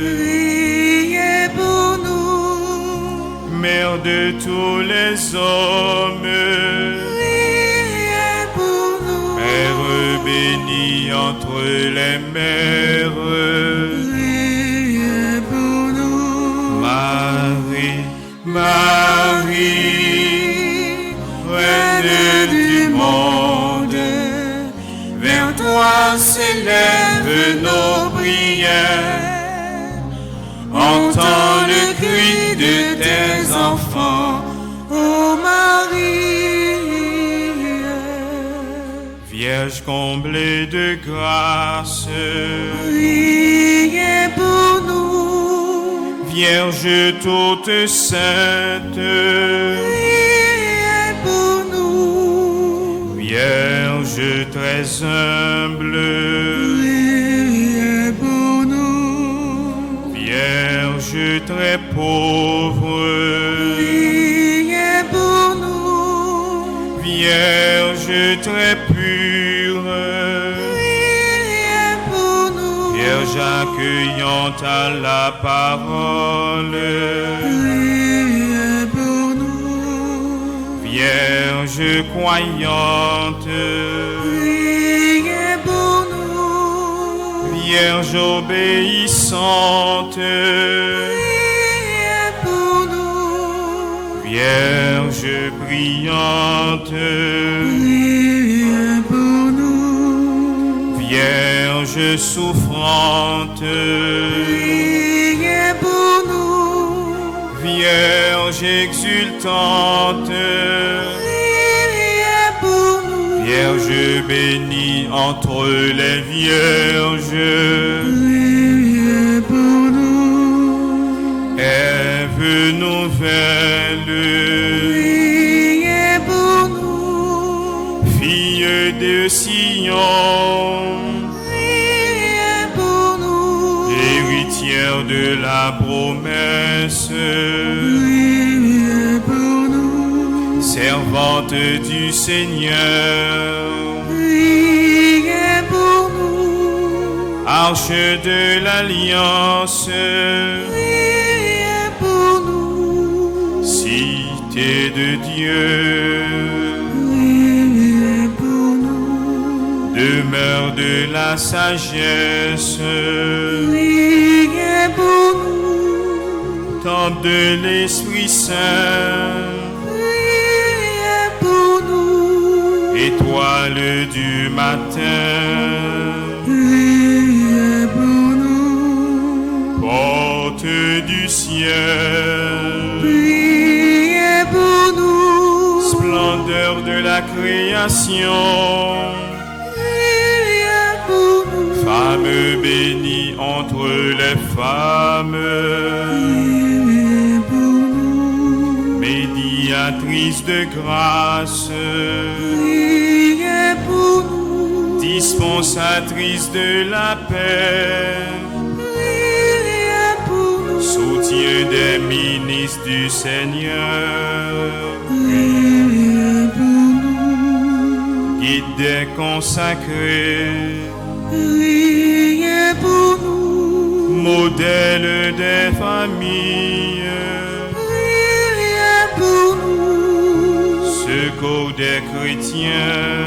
Priez pour nous. Mère de tous les hommes, Priez pour nous. Mère bénie entre les mères, Priez pour nous. Marie, Marie, Reine du monde, vers toi s'élèvent nos prières. Entends le cri de tes enfants, Ô Marie. Vierge comblée de grâce, Priez pour nous. Vierge toute sainte, Priez pour nous. Vierge très humble, Priez pour nous. Vierge très pauvre, Priez pour nous. Vierge très pure, Priez pour nous. Vierge accueillante à la parole, Priez pour nous. Vierge croyante, Priez pour nous. Vierge obéissante, Priez pour nous. Vierge brillante, Priez pour nous. Vierge souffrante, Priez pour nous. Vierge exultante, Priez pour nous. Vierge bénie entre les vierges, Priez pour nous. Ève nouvelle, Priez pour nous. fille de Sion, Priez pour nous. héritière de la promesse, Priez pour nous. servante du Seigneur, priez pour nous. arche de l'alliance, Priez pour nous. cité de Dieu, Priez pour nous. demeure de la sagesse, Priez pour nous. temple de l'Esprit Saint, Priez pour nous. étoile du matin, Priez pour nous. porte du ciel, Priez pour nous. splendeur de la création, Priez pour nous. femme bénie entre les femmes, Priez pour nous. médiatrice de grâce, Priez pour nous. dispensatrice de la paix, Priez pour nous. soutien des ministres du Seigneur, Priez pour nous. guide des consacrés, Priez pour nous. modèle des familles, Priez pour nous. secours des chrétiens,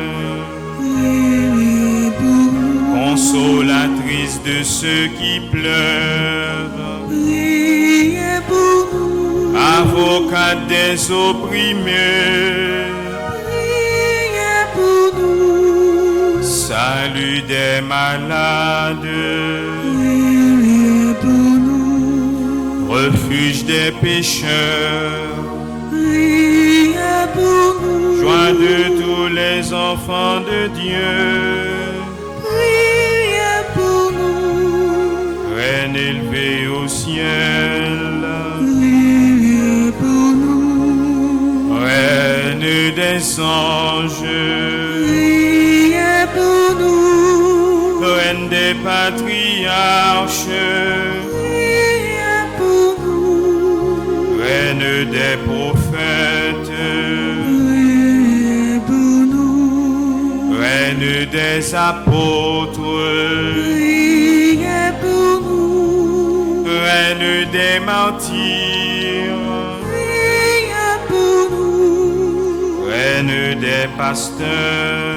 Priez pour nous. consolatrice de ceux qui pleurent, Priez pour nous. avocate des opprimés, Priez pour nous. salut des malades, Priez pour nous. refuge des pécheurs, Priez pour nous. joie de tous les enfants de Dieu, Priez pour nous. reine élevée au ciel, Priez pour nous. reine des anges, Priez pour nous. reine des patriarches, Priez pour nous. reine des prophètes, Priez pour nous. reine des apôtres, Priez pour nous. reine des martyrs, Priez pour nous. reine des pasteurs,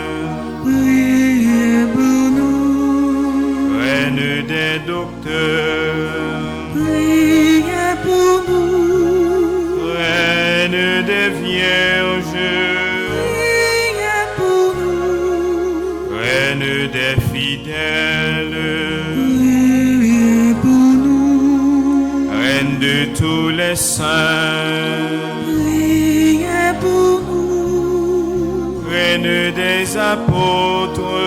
Priez pour nous. reine des docteurs, Priez pour nous. reine des vierges, Priez pour nous. reine des fidèles, Priez pour nous. reine de tous les saints, Priez pour nous. reine des apôtres,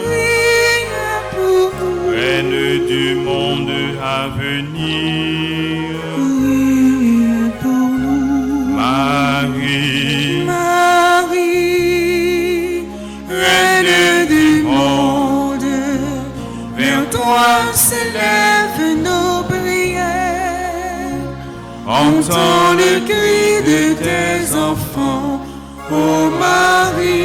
Priez pour nous. reine du monde à venir, Priez pour nous. Marie, Marie, Reine du monde, vers toi s'élèvent nos prières. Entends le cri de tes enfants, ô Marie.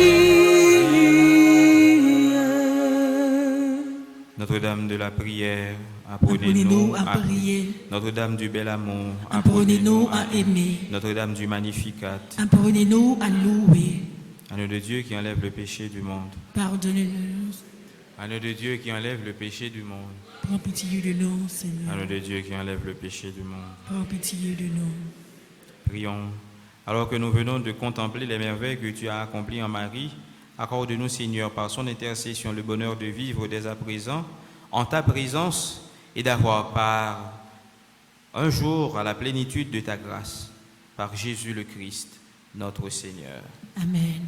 Notre-Dame de la prière, Apprenez-nous apprenez-nous à prier. Notre-Dame du bel amour, Apprenez-nous à aimer. Notre-Dame du Magnificat, Apprenez-nous à louer. Agneau de Dieu qui enlève le péché du monde. Pardonnez-nous. Agneau de Dieu qui enlève le péché du monde. Prends pitié de nous, Seigneur. Agneau de Dieu qui enlève le péché du monde. Prends pitié de nous. Prions. Alors que nous venons de contempler les merveilles que tu as accomplies en Marie, accorde-nous, Seigneur, par son intercession, le bonheur de vivre dès à présent en ta présence et d'avoir part un jour à la plénitude de ta grâce, par Jésus le Christ, notre Seigneur. Amen.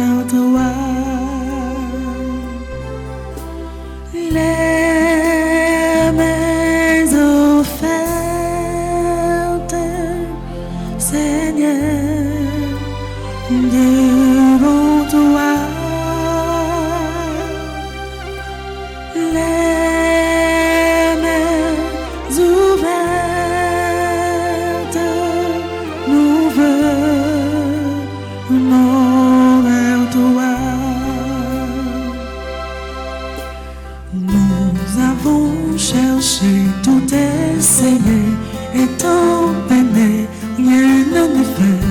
vers toi. Les mes offertes, Seigneur, devant toi. Les mains ouvertes, nous venons vers toi. Nous avons cherché, tout essayé, et tant peiné, rien n'en est fait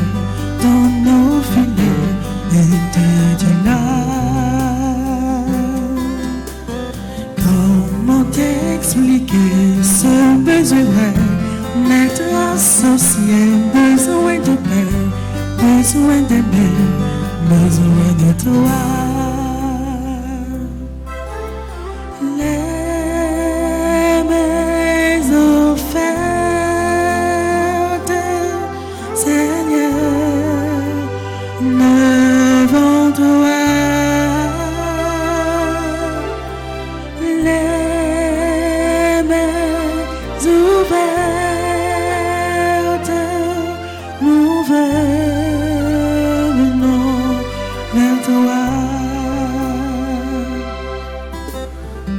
dans nos filets, et de là. Comment t'expliquer ce besoin d'être associé, besoin de paix, besoin d'aimer, besoin de toi. Les mes offertes, Seigneur, devant toi. Les mains ouvertes, nous venons vers toi.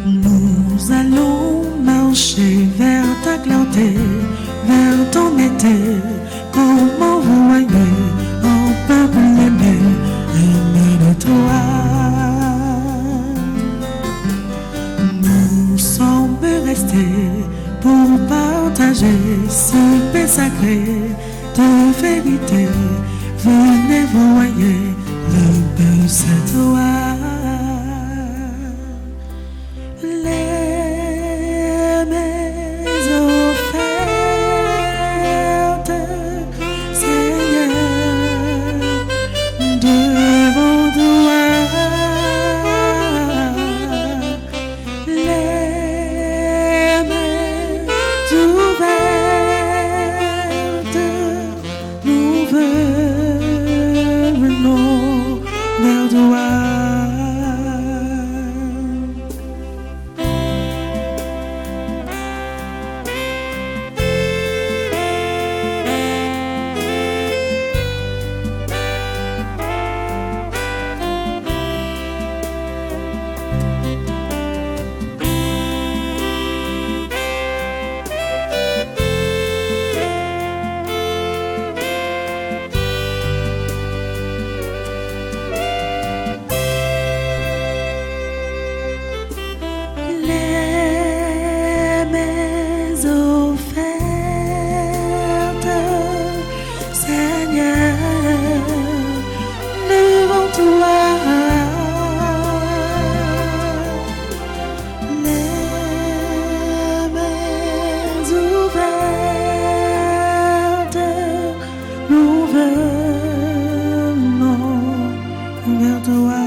Nous allons marcher vers ta clarté, vers ton été. Comment voyer un peuple aimé, aimé de toi. Nous sommes restés pour partager ce paix sacré de vérité. Venez voyer le Père, c'est toi. Les mes offertes, Seigneur, devant toi. Les mains ouvertes, nous venons vers toi. Les mes offertes, Seigneur, devant toi. Les mains ouvertes, nous venons vers toi.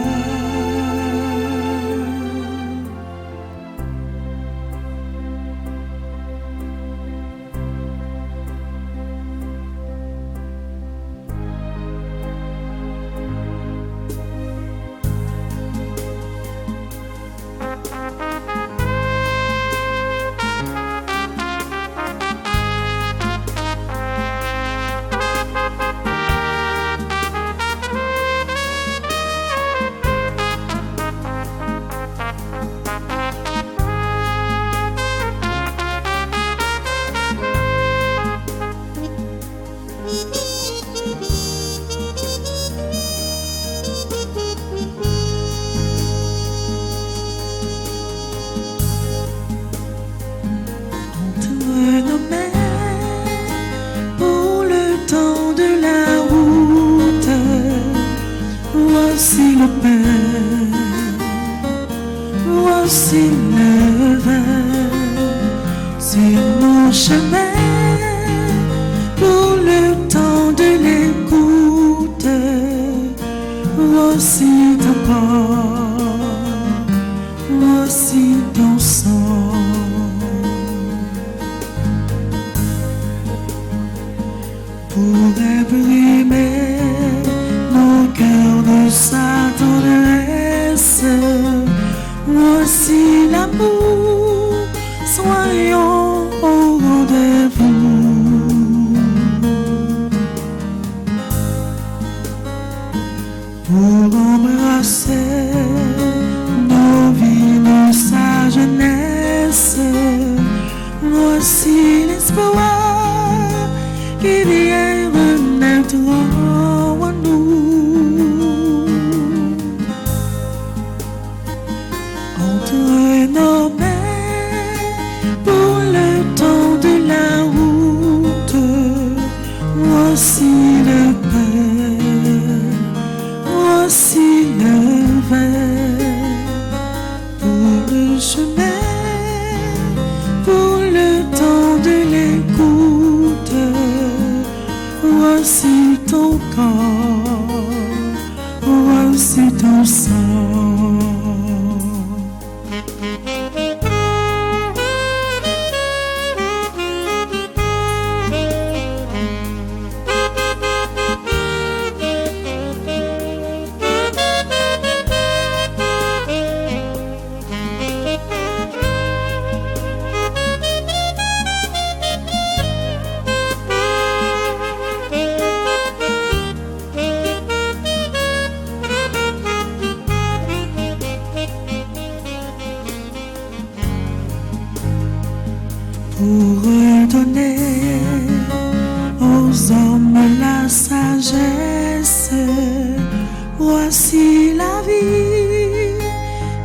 Entre nos mains, pour le temps de la route, voici le pain, voici le vin sur nos chemins, pour le temps de l'écoute, voici ton corps, voici ton sang. Pour imprimer nos cœurs de sable. entre nos mains pour le temps de la route. Voici le pain, voici le vin pour le chemin, pour le temps de l'écoute. Voici ton corps, voici ton sang. Pour redonner aux hommes la sagesse, voici la vie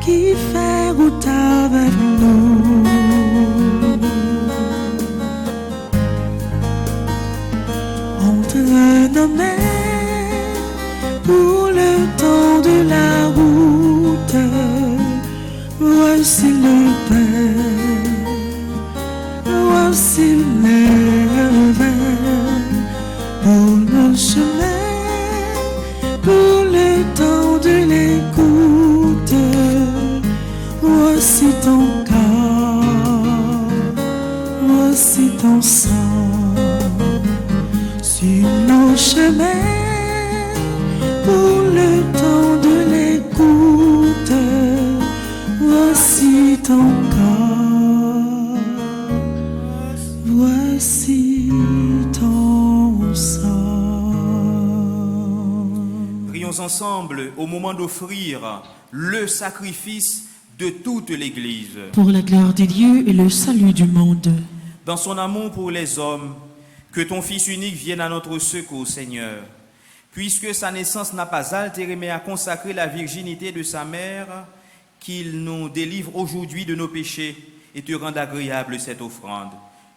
qui fait route avec nous. Entre nos mains pour le temps de la route, voici le pain, voici le vin pour le chemin, pour le temps de l'écoute. Voici ton corps, voici ton sang sur nos chemins, pour le temps de l'écoute. Voici ton corps, voici ton sang. Prions ensemble au moment d'offrir le sacrifice de toute l'Église. Pour la gloire de Dieu et le salut du monde. Dans son amour pour les hommes, que ton Fils unique vienne à notre secours, Seigneur. Puisque sa naissance n'a pas altéré mais a consacré la virginité de sa mère, qu'il nous délivre aujourd'hui de nos péchés et te rende agréable cette offrande.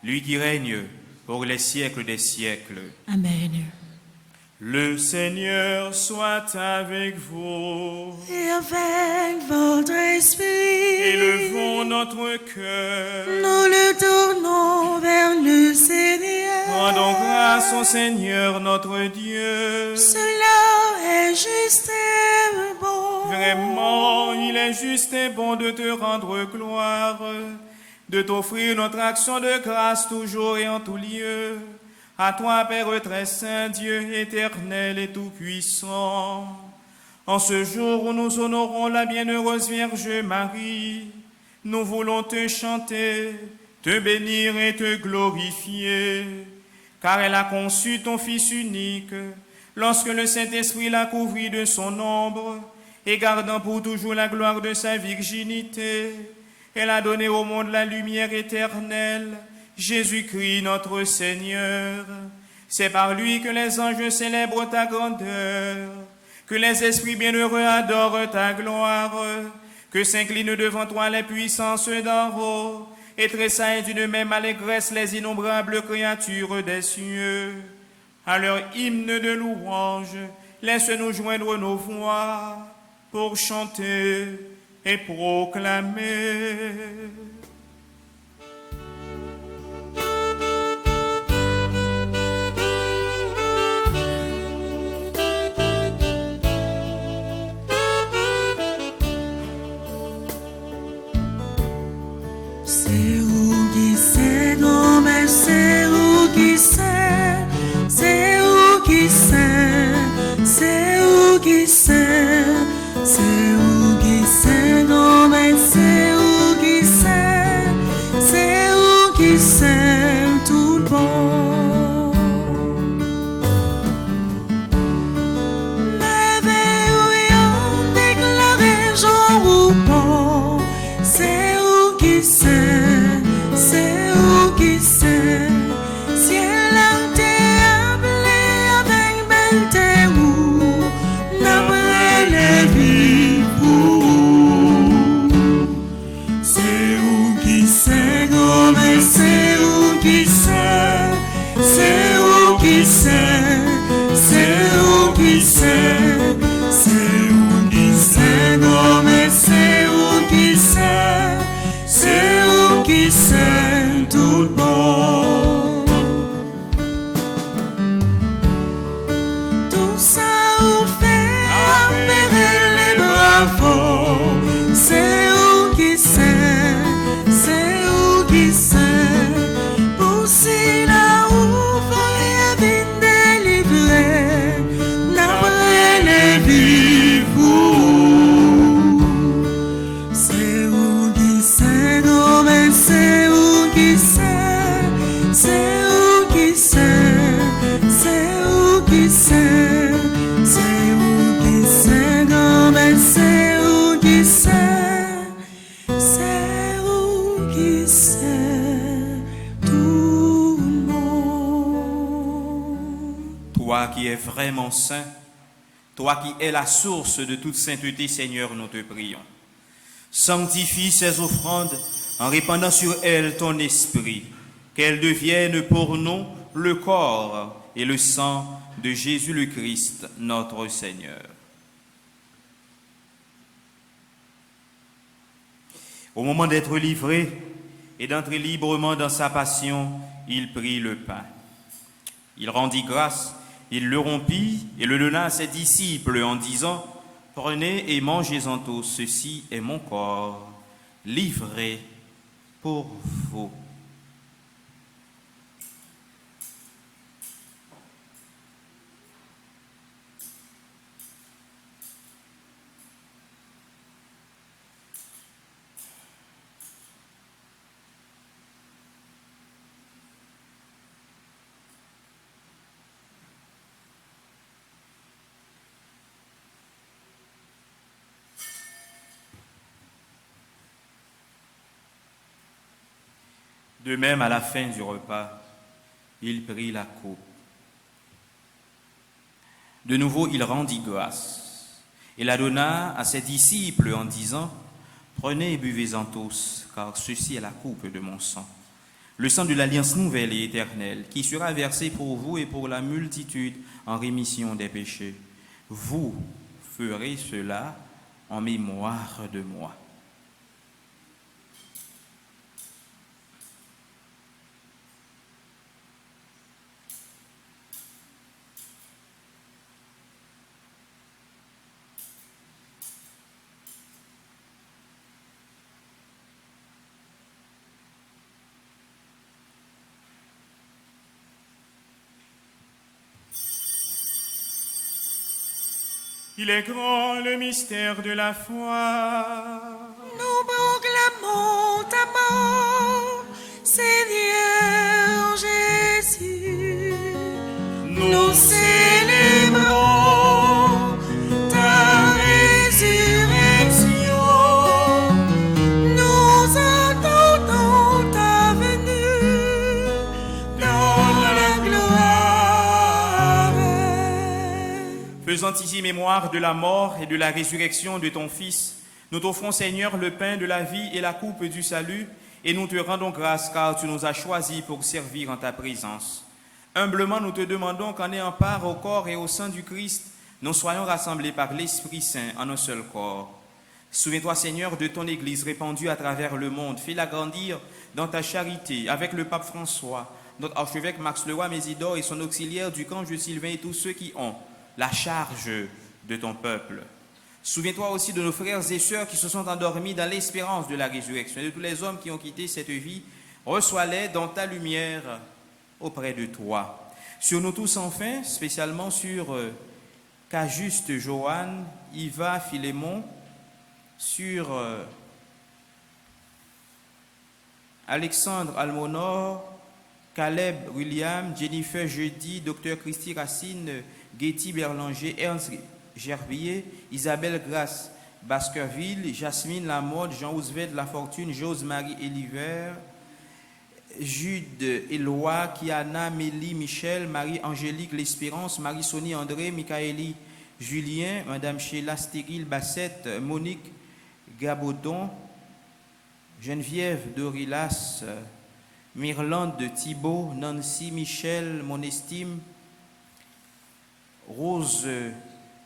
Lui qui règne pour les siècles des siècles. Amen. Le Seigneur soit avec vous. Et avec votre esprit, Élevons notre cœur. nous le tournons vers le Seigneur. Rendons grâce au Seigneur notre Dieu. Cela est juste et bon. Vraiment, il est juste et bon de te rendre gloire, de t'offrir notre action de grâce toujours et en tout lieu. À toi, Père très saint, Dieu éternel et tout-puissant. En ce jour où nous honorons la bienheureuse Vierge Marie, nous voulons te chanter, te bénir et te glorifier, car elle a conçu ton Fils unique, lorsque le Saint-Esprit l'a couvri de son ombre, et gardant pour toujours la gloire de sa virginité, elle a donné au monde la lumière éternelle, Jésus-Christ notre Seigneur. C'est par lui que les anges célèbrent ta grandeur, que les esprits bienheureux adorent ta gloire, que s'inclinent devant toi les puissances d'en haut, et tressaillent d'une même allégresse les innombrables créatures des cieux. À leur hymne de louange, laisse-nous joindre nos voix pour chanter et proclamer. C'est où qui sait, non mais c'est où qui sait, c'est où qui sait, c'est où qui sait, c'est où qui sait, non mais c'est où qui sait, c'est où qui sait tout bon. Merveilleux déclaré Jean Roupon, c'est où qui sait, c'est où qui sait, ciel a été appelé avec belle terre, n'après les vies. qui es vraiment saint, toi qui es la source de toute sainteté, Seigneur, nous te prions. Sanctifie ces offrandes en répandant sur elles ton esprit, qu'elles deviennent pour nous le corps et le sang de Jésus le Christ, notre Seigneur. Au moment d'être livré et d'entrer librement dans sa passion, il prit le pain. Il rendit grâce, il le rompit et le donna à ses disciples en disant : « Prenez et mangez-en tous, ceci est mon corps, livré pour vous. » De même, à la fin du repas, il prit la coupe. De nouveau, il rendit grâce et la donna à ses disciples en disant : « Prenez et buvez-en tous, car ceci est la coupe de mon sang, le sang de l'alliance nouvelle et éternelle, qui sera versé pour vous et pour la multitude en rémission des péchés. Vous ferez cela en mémoire de moi. » Il est grand le mystère de la foi. Nous proclamons ta mort, Seigneur Jésus. Nous célébrons ta résurrection. Nous attendons ta venue dans la gloire. Faisant ici mémoire de la mort et de la résurrection de ton Fils, nous t'offrons, Seigneur, le pain de la vie et la coupe du salut, et nous te rendons grâce car tu nous as choisis pour servir en ta présence. Humblement, nous te demandons qu'en ayant part au corps et au sang du Christ, nous soyons rassemblés par l'Esprit Saint en un seul corps. Souviens-toi, Seigneur, de ton Église répandue à travers le monde. Fais-la grandir dans ta charité avec le pape François, notre archevêque Max Leroy Mésidor et son auxiliaire du camp Sylvain et tous ceux qui ont la charge de ton peuple. Souviens-toi aussi de nos frères et sœurs qui se sont endormis dans l'espérance de la résurrection et de tous les hommes qui ont quitté cette vie. Reçois-les dans ta lumière auprès de toi. Sur nous tous enfin, spécialement sur Cajuste Joanne, Yva Philémon, sur Alexandre Almonor, Caleb William, Jennifer Jeudi, Dr Christy Racine, Getty Berlanger, Ernst Gerbier, Isabelle Grasse, Baskerville, Jasmine Lamotte, Jean-Ousved Lafortune, Jose-Marie Eliver, Jude Éloi, Kiana, Mélie, Michel, Marie-Angélique L'Espérance, Marie-Sonie André, Michaélie Julien, Madame Sheila Stéril Bassette, Monique Gabodon, Geneviève Dorilas, Myrlande de Thibault, Nancy Michel, mon estime, Rose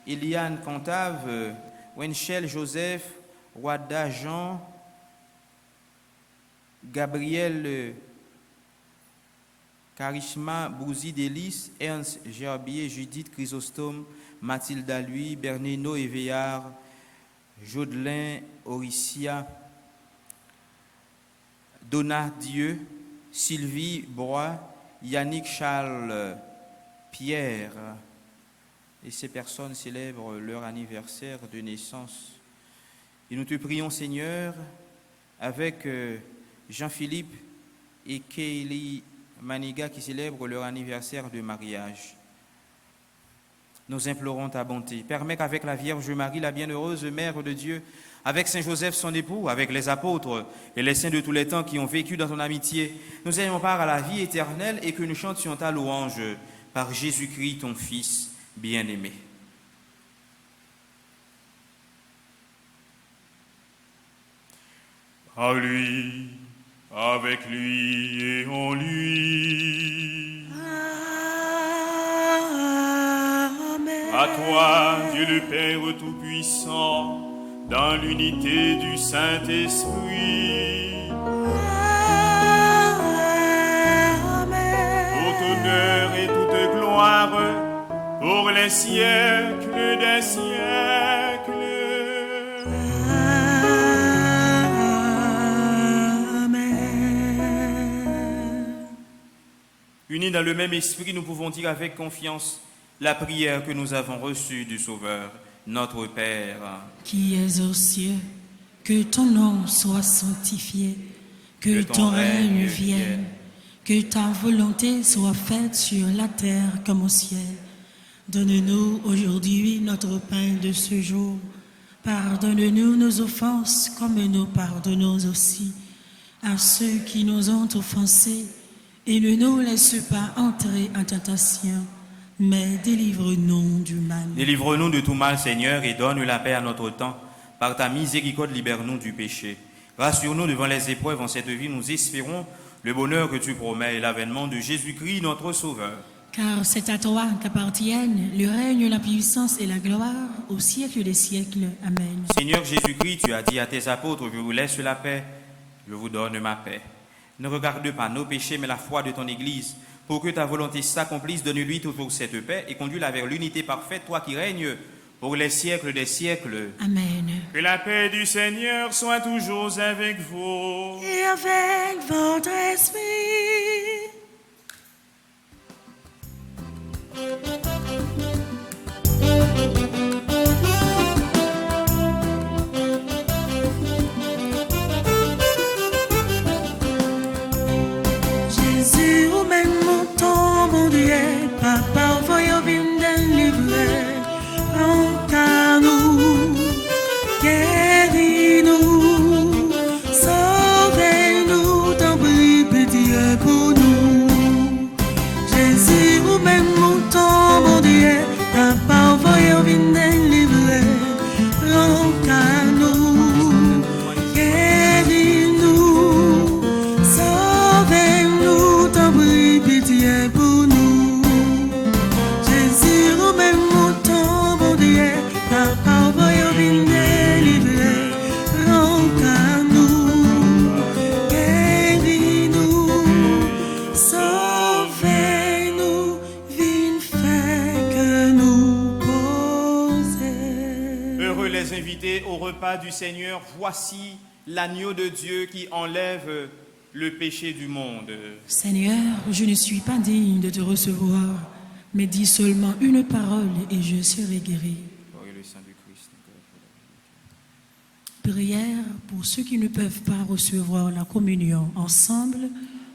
Eliane Cantave, Wenchel Joseph, Wada Jean, Gabriel Karishma Bouzi Délice, Ernst Gerbier, Judith Chrysostome, Mathilda Lui, Bernino Éveillard, Jodelin Oricia, Donna Dieu, Sylvie Broy, Yannick Charles Pierre. Et ces personnes célèbrent leur anniversaire de naissance. Et nous te prions, Seigneur, avec Jean-Philippe et Kaylee Maniga qui célèbrent leur anniversaire de mariage. Nous implorons ta bonté. Permets qu'avec la Vierge Marie, la bienheureuse Mère de Dieu, avec Saint Joseph son époux, avec les apôtres et les saints de tous les temps qui ont vécu dans ton amitié, nous ayons part à la vie éternelle et que nous chantions ta louange par Jésus-Christ, ton Fils bien-aimé. À lui, avec lui et en lui. Amen. À toi, Dieu le Père Tout-Puissant, dans l'unité du Saint-Esprit, tout honneur et toute gloire pour les siècles des siècles. Unis dans le même esprit, nous pouvons dire avec confiance la prière que nous avons reçue du Sauveur, notre Père. Qui es aux cieux, que ton nom soit sanctifié, que ton règne vienne, que ta volonté soit faite sur la terre comme au ciel. Donne-nous aujourd'hui notre pain de ce jour. Pardonne-nous nos offenses comme nous pardonnons aussi à ceux qui nous ont offensés. Et ne nous laisse pas entrer en tentation, mais délivre-nous du mal. Délivre-nous de tout mal, Seigneur, et donne la paix à notre temps. Par ta miséricorde, libère-nous du péché. Rassure-nous devant les épreuves en cette vie. Nous espérons le bonheur que tu promets et l'avènement de Jésus-Christ, notre Sauveur. Car c'est à toi qu'appartiennent le règne, la puissance et la gloire au siècle des siècles. Amen. Seigneur Jésus-Christ, tu as dit à tes apôtres, je vous laisse la paix, je vous donne ma paix. Ne regarde pas nos péchés, mais la foi de ton Église. Pour que ta volonté s'accomplisse, donne-lui toujours cette paix et conduis-la vers l'unité parfaite, toi qui règnes pour les siècles des siècles. Amen. Que la paix du Seigneur soit toujours avec vous. Et avec votre esprit. Jésus, ou même mon temps, mon Dieu, papa, voyons bien délivrer. Entends-nous, guéris-nous, sauvez-nous, t'en prie, pitié pour nous. Jésus, ou même mon temps, mon Dieu, papa, voyons bien délivrer. Entends-nous, guéris-nous, sauvez-nous, t'en prie, pitié pour nous. Jésus, ou même mon temps, mon Dieu, papa, voyons bien délivrer. Entends-nous, guéris-nous, sauvez-nous, viens faire que nous poser. Heureux les invités au repas du Seigneur. Voici l'agneau de Dieu qui enlève le péché du monde. Seigneur, je ne suis pas digne de te recevoir, mais dis seulement une parole et je serai guéri. Gloire et le Saint du Christ. Prière pour ceux qui ne peuvent pas recevoir la communion ensemble.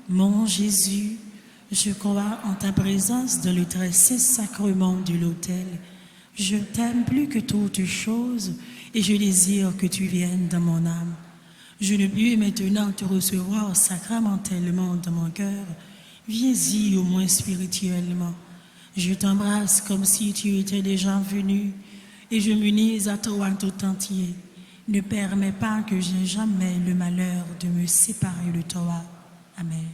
Mon Jésus, je crois en ta présence dans le très saint sacrement de l'autel. Je t'aime plus que toutes choses et je désire que tu viennes dans mon âme. Je ne puis maintenant te recevoir sacramentellement dans mon cœur. Viens-y au moins spirituellement. Je t'embrasse comme si tu étais déjà venu et je m'unis à toi tout entier. Ne permets pas que j'aie jamais le malheur de me séparer de toi. Amen.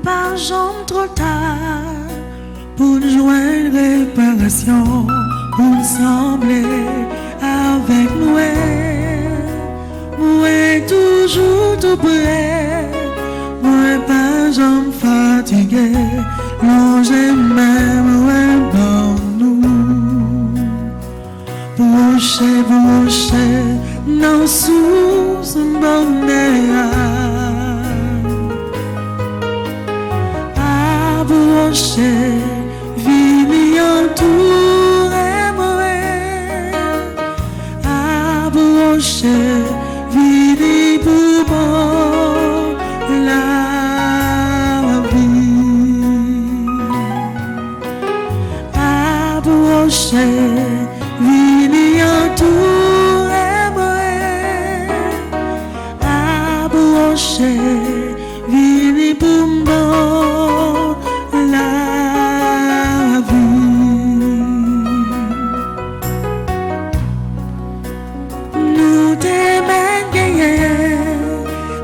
Pas jamais trop tard pour joindre réparation, pour sembler avec nous. toujours tout près, moi pas jamais fatigué, non j'aime même ouais, bon nous. Boucher, non sous un bonheur. À boucher, vini entouré moi. À boucher, vini pour bon la vie. À boucher, vini entouré moi. À boucher, vini pour bon la vie. Nous t'aimons gagner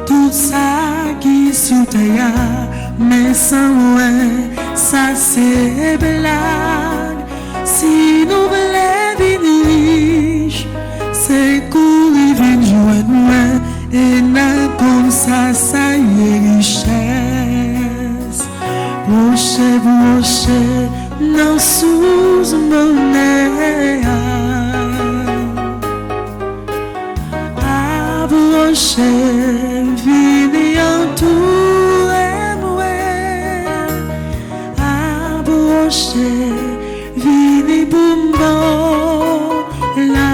tout ça qui sous terre, mais sans ouais, ça c'est blague. Si nous voulons vivre riche, c'est courir venir joindre moi, et n'a comme ça y est richesse. Boucher, non sous monnaie. À boucher, vini entouré moi. À boucher, vini pour bon la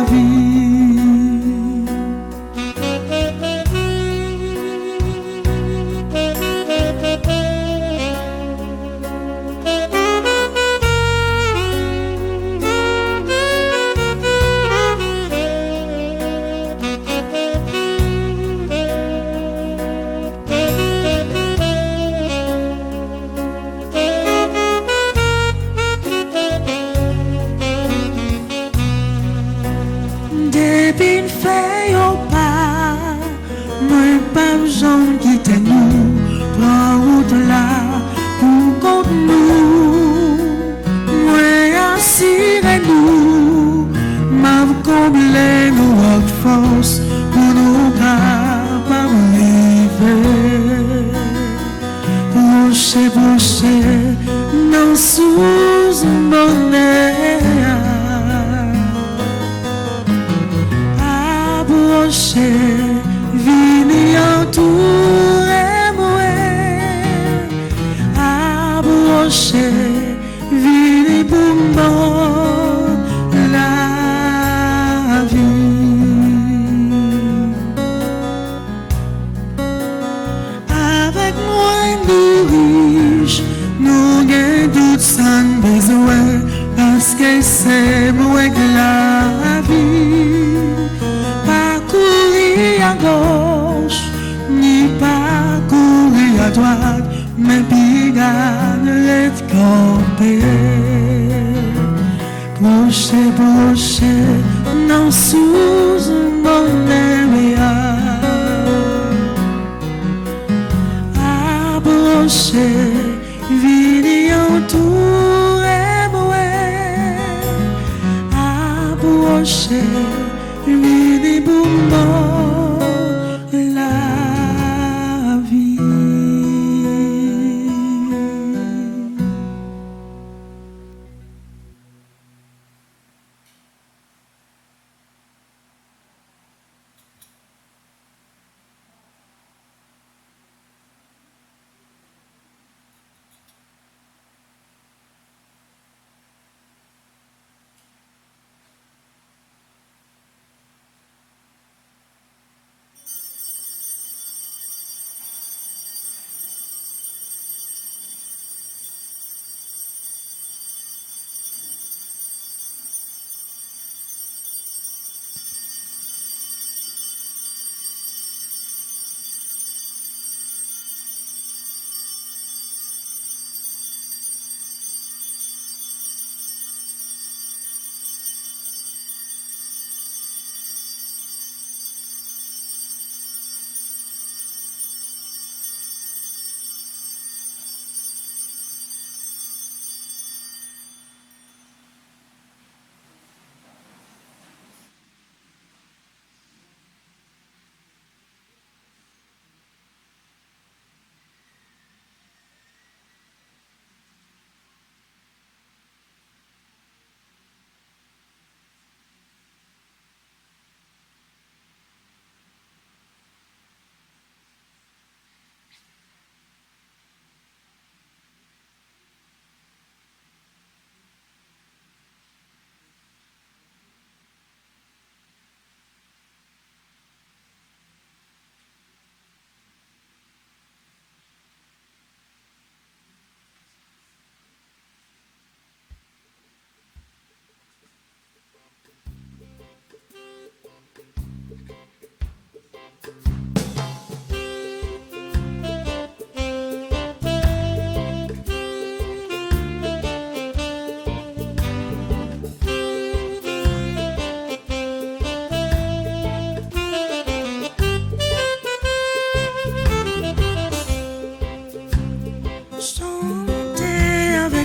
vie. Depuis fait au pas, moi pas j'en quitte nous, prends route là pour contre nous. Moi assire nous, m'a comblé nous avec force pour nous capables vivre. Boucher, non sous monnaie. À boucher, vini entouré moi. À boucher, vini pour bon la vie. Avec moi nous riches, nous gagnons tout sans besoin, parce que c'est moi que la vie. À gauche, ni pas courir à droite, mais puis garder les camper. Boucher, non sous mon area. À boucher, vini entouré moi. À boucher, vini pour moi. La vie.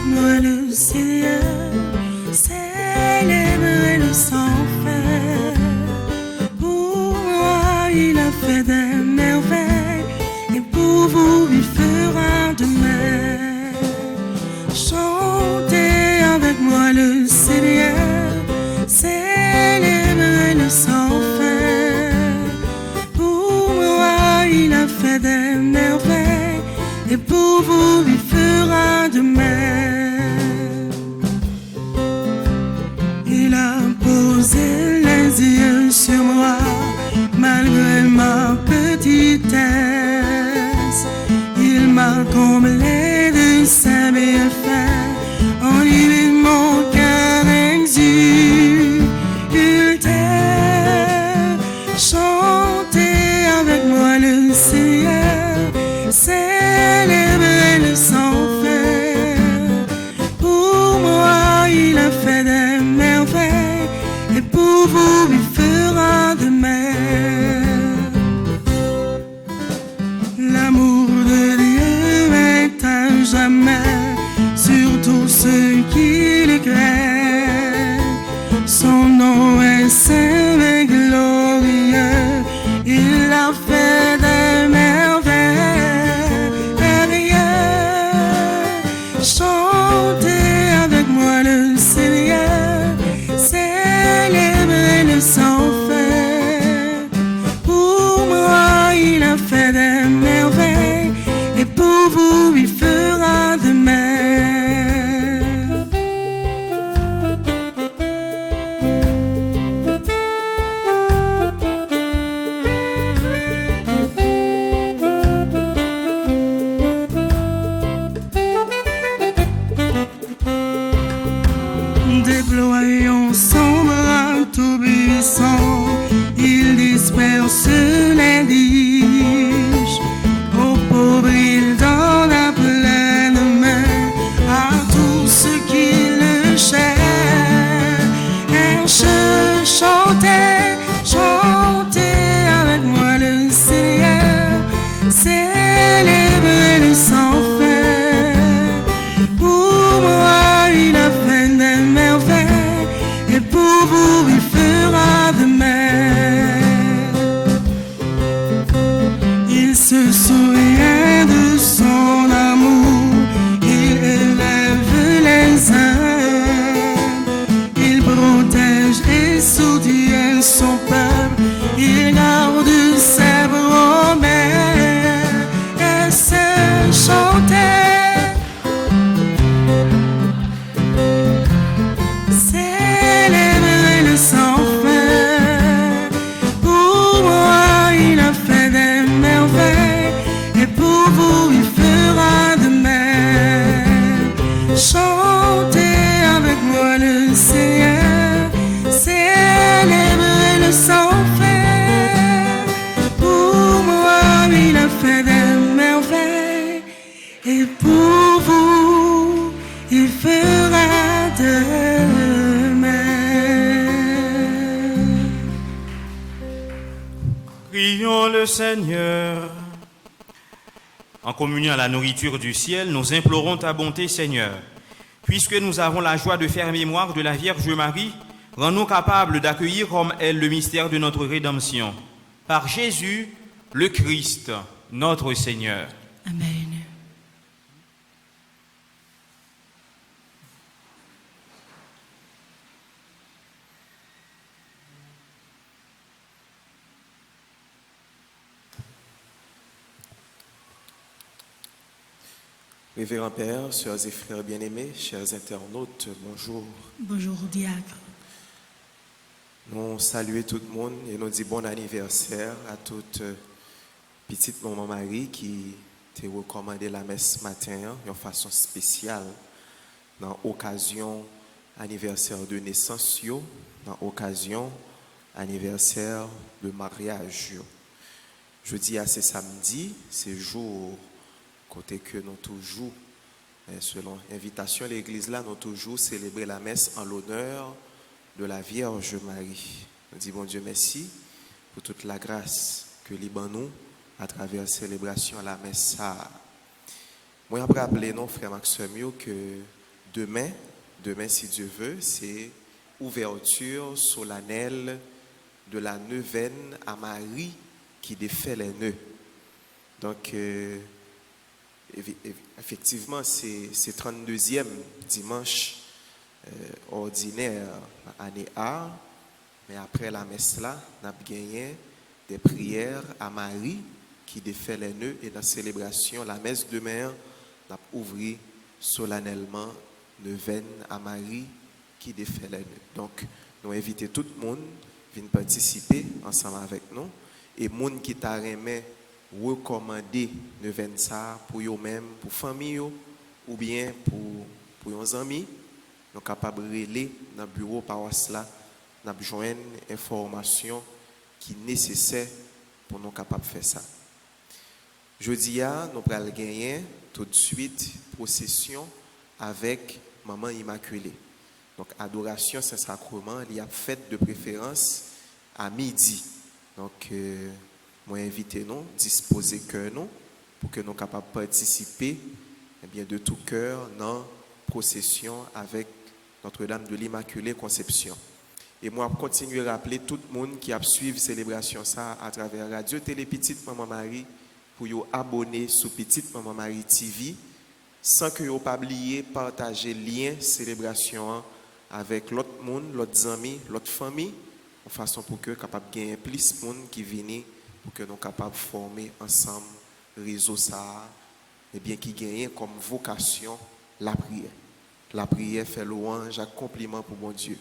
moi le Seigneur, célébrer le sans faire. Pour moi il a fait des merveilles, et pour vous il fera de même. Chantez avec moi le Seigneur, célébrer le sans faire. Pour moi il a fait des merveilles, et pour vous il fera de même. Il a posé les yeux sur moi, malgré ma petitesse. Il m'a comblé de ses bienfaits, en lui mon cœur exulte. Chantez avec moi le Seigneur, célébrer le sans faire. Pour moi il a fait des merveilles, et pour vous il fera de même. L'amour de Dieu est à jamais sur tous ceux qui le craignent. Son nom est saint et glorieux, il a fait des merveilles. Chantez avec moi le Seigneur, célébrer le sans faire. Pour moi il a fait des merveilles, et pour vous il fera de même. Déployons son bras tout puissant, il disperse les riches. Aux pauvres il donne la pleine main, à tous ceux qui le cherchent. Chantez, chantez avec moi le Seigneur, célébrer le sans faire. Pour moi il a fait des merveilles, et pour vous il fera de même. Il se souvient de son amour, il élève les uns, il protège et soutient son peuple, il garde ses promesses. Et c'est chanter, célébrer le sans faire. Pour moi il a fait des merveilles, et pour vous il fera de même. Chantez avec moi le Seigneur, célébrer le sans faire. Pour moi il a fait des merveilles, et pour vous il fera de même. Prions le Seigneur. En communion à la nourriture du ciel, nous implorons ta bonté, Seigneur. Puisque nous avons la joie de faire mémoire de la Vierge Marie, rends-nous capables d'accueillir comme elle le mystère de notre rédemption. Par Jésus, le Christ, notre Seigneur. Amen. Révérend Père, sœurs et frères bien-aimés, chers internautes, bonjour. Bonjour, diacre. Nous saluons tout le monde et nous disons bon anniversaire à toute petite maman Marie qui t'a recommandé la messe ce matin de façon spéciale dans l'occasion anniversaire de naissance, dans l'occasion anniversaire de mariage. Je dis à ce samedi, c'est jour côté que nous toujours, selon invitation à l'église là, nous toujours célébrer la messe en l'honneur de la Vierge Marie. Nous disons bon Dieu merci pour toute la grâce que Liban nous à travers la célébration à la messe. Moi, après rappeler non frère Maxime que demain, si Dieu veut, c'est ouverture solennelle de la neuvaine à Marie qui défait les nœuds. Donc, effectivement, c'est 32e dimanche ordinaire année A, mais après la messe là, on a gagné des prières à Marie qui défait les nœuds, et dans la célébration, la messe demain, on a ouvert solennellement neuvaine à Marie qui défait les nœuds. Donc, nous invitons tout le monde à venir participer ensemble avec nous, et les gens qui t'a remis recommander neuvaine ça pour eux-mêmes, pour famille ou bien pour leurs amis, nous sommes capables de relayer dans le bureau paroisse là, nous avons besoin d'informations qui sont nécessaires pour nous capables de faire ça. Jeudi, nous allons gagner tout de suite procession avec Maman Immaculée. Donc, adoration Saint-Sacrement, il y a fête de préférence à midi. Donc, moi, invitez-nous, disposez cœur nous pour que nous soyons capables de participer de tout cœur dans la procession avec Notre-Dame de l'Immaculée Conception. Et moi, je continue à rappeler tout le monde qui a suivi la célébration ça à travers Radio Télé Petite Maman Marie pour vous abonner sur Petite Maman Marie TV sans que vous pas oublier partager lien célébration avec l'autre monde, l'autre amis, l'autre famille, de façon pour que capable gagner plus de monde qui viennent pour que nous soyons capables de former ensemble réseau ça et bien qui gagne comme vocation la prière. La prière fait louange, accomplissement pour mon Dieu.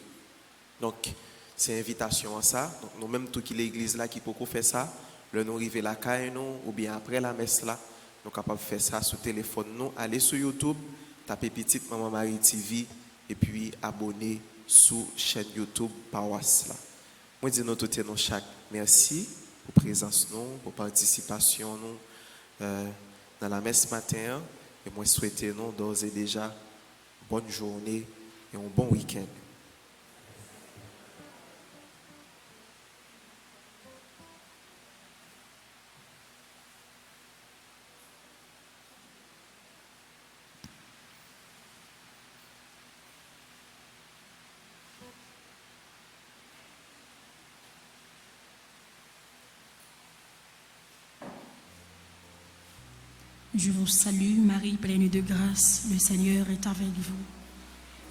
Donc, c'est invitation à ça. Donc, nous-mêmes, tout qui l'église là qui peut faire ça, le nous arriver la caille nous, ou bien après la messe là, nous sommes capables de faire ça sur téléphone nous. Allez sur YouTube, tapez Petite Maman Marie TV et puis abonnez sur chaîne YouTube Paroisse là. Moi, dis nous tout et nous chaque merci pour présence nous, pour participation nous dans la messe matin. Et moi, souhaitez nous d'ores et déjà bonne journée et un bon week-end. Je vous salue, Marie, pleine de grâce, le Seigneur est avec vous.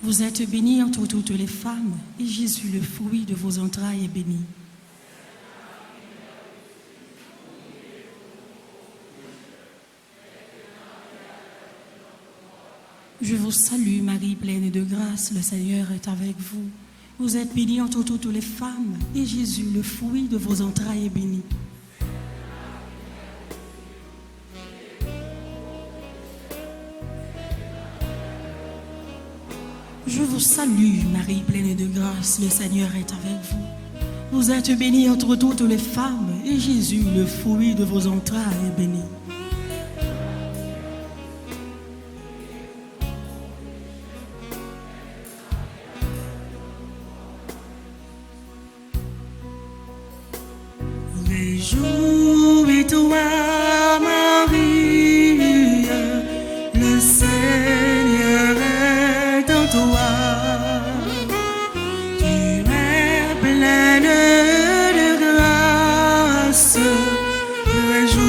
Vous êtes bénie entre toutes les femmes, et Jésus, le fruit de vos entrailles, est béni. Je vous salue, Marie, pleine de grâce, le Seigneur est avec vous. Vous êtes bénie entre toutes les femmes, et Jésus, le fruit de vos entrailles, est béni. Je vous salue, Marie, pleine de grâce, le Seigneur est avec vous. Vous êtes bénie entre toutes les femmes, et Jésus, le fruit de vos entrailles, est béni. Réjouis-toi, Marie, le Seigneur est en toi. Tu es pleine de grâce. Réjouis-toi,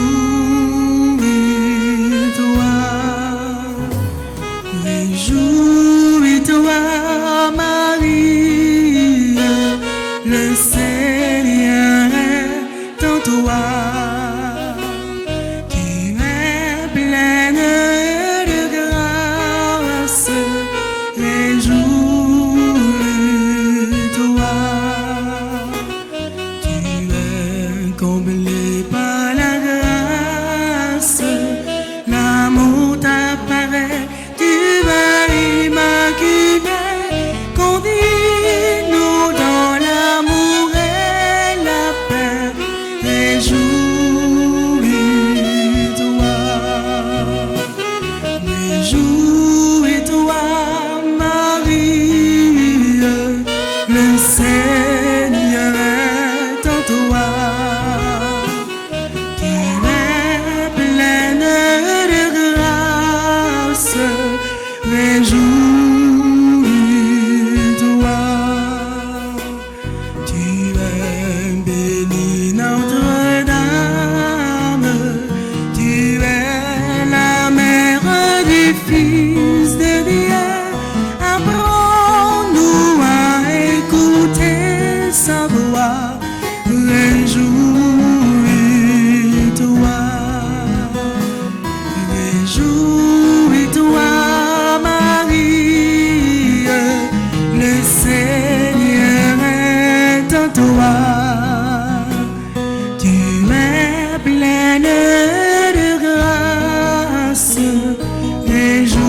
réjouis-toi, Marie, le Seigneur est en toi. réjouis.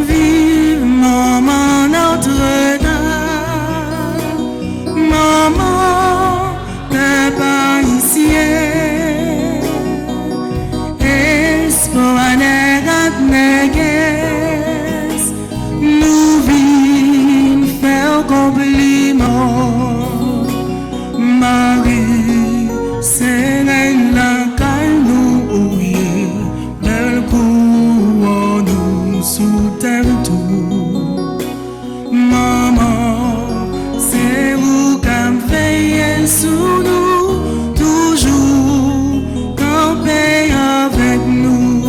Vive maman Notre-Dame, maman papa ici, espoir negat neges, nous vîmes faire compliment. Marie, c'est la nous ouïe, belle couronne nous sous terre tout. Maman, c'est vous qui veillez sous nous, toujours camper avec nous.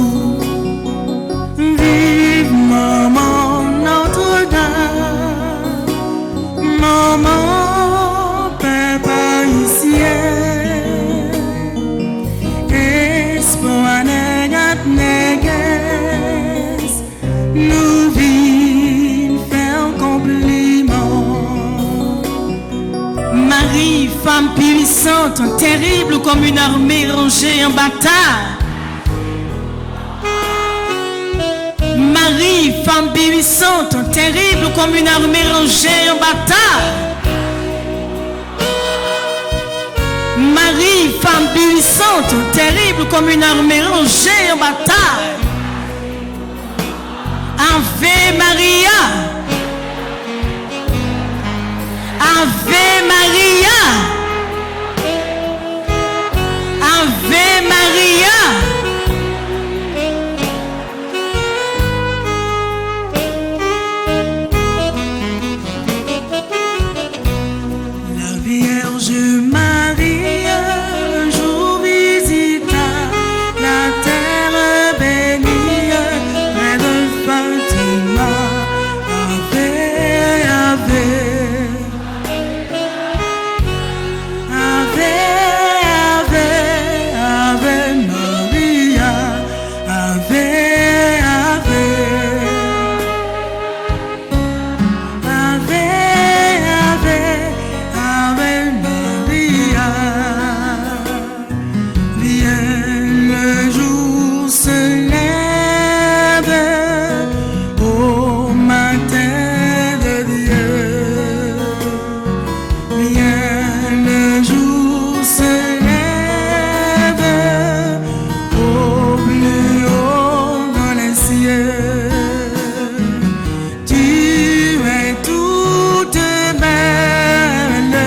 Vive maman Notre-Dame, maman papa ici, espoir negat neges, nous vîmes faire compliment. Marie, femme puissante, terrible comme une armée rangée en bataille. Marie, femme puissante, terrible comme une armée rangée en bataille. Marie, femme puissante, terrible comme une armée rangée en bataille. Ave Maria, Ave Maria, Ave Maria. La Vierge Marie un jour visita la terre bénie près de Fatima. Ave, Ave, Ave, Ave, Ave Maria, Ave, Ave, Ave, Ave, Ave Maria. Viens, le jour se lève au matin de Dieu. Viens, le jour se lève au plus haut dans les cieux. Tu es toute belle,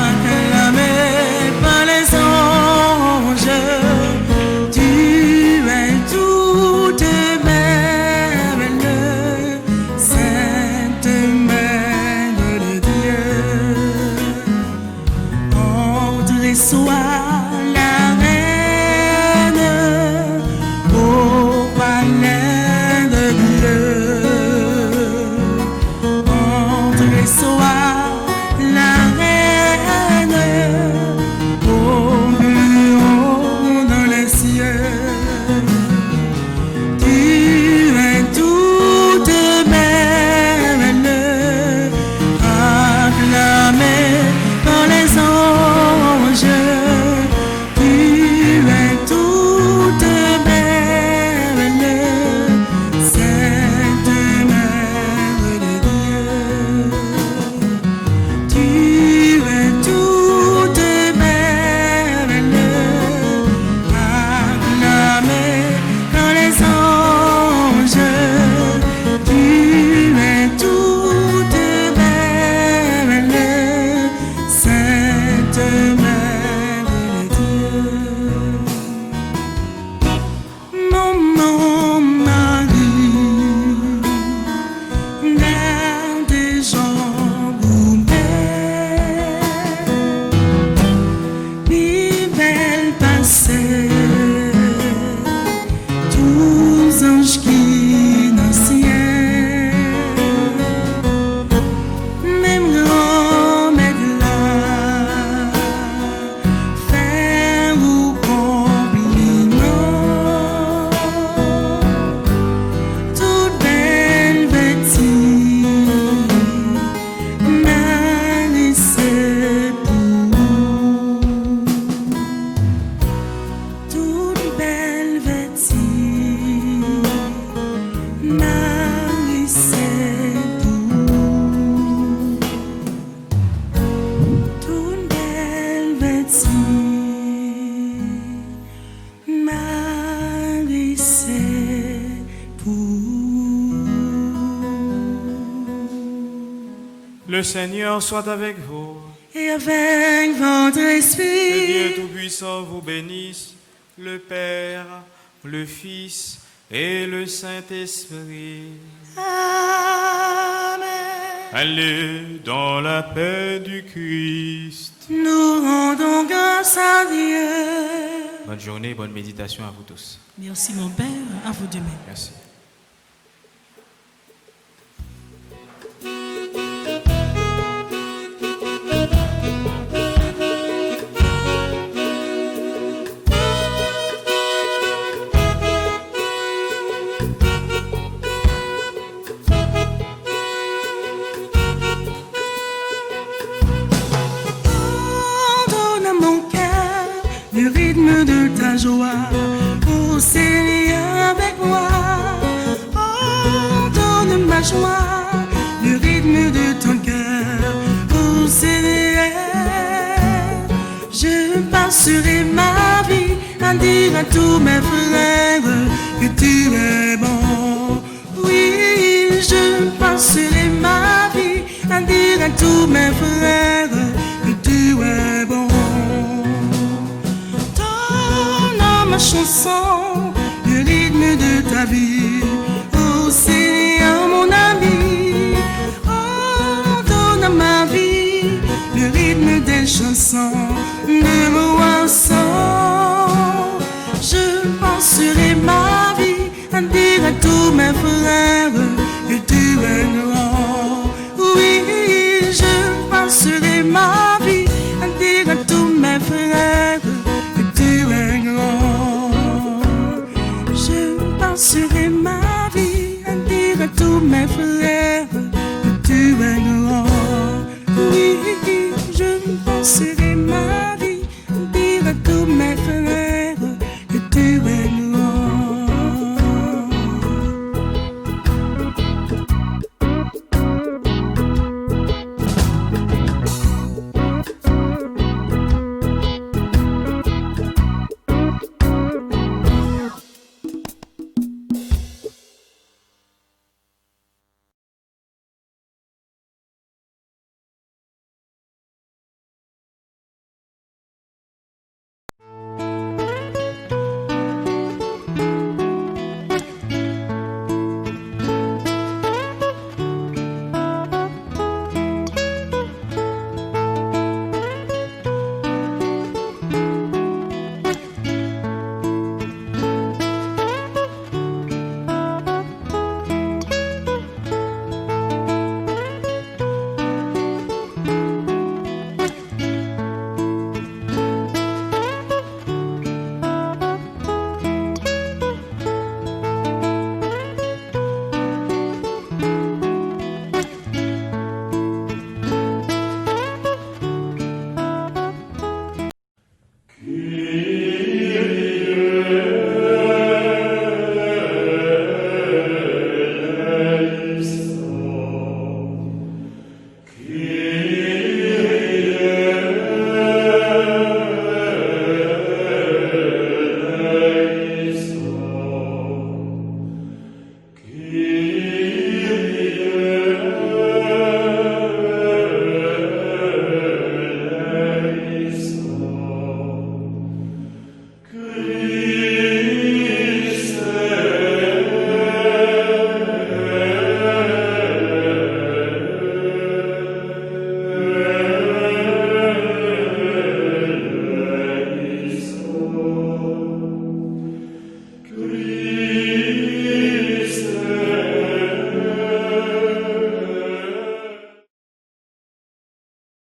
acclamée par les anges. Tu es toute belle, Sainte Mère de Dieu. Entre et sois la reine au palais de Dieu. Entre et sois la reine au plus haut dans les cieux. Tu es toute belle, acclamée par les anges. Marie, c'est pour. Le Seigneur soit avec vous. Et avec votre Que Dieu esprit. Tout-Puissant vous bénisse, le Père, le Fils et le Saint-Esprit. Amen. Allez dans la paix du Christ. Nous rendons grâce à Dieu. Bonne journée, bonne méditation à vous tous. Merci mon Père, à vous demain. Merci. Donne à mon cœur le rythme de ta joie. Oh Seigneur avec moi. Oh, donne ma joie, le rythme de ton cœur. Oh Seigneur, je passerai ma vie à dire à tous mes frères que tu es bon. Oui, je passerai ma vie à dire à tous mes frères que tu es bon. Donne ma chanson, le rythme de ta vie. Oh Seigneur mon ami. Oh, donne à ma vie le rythme des chansons.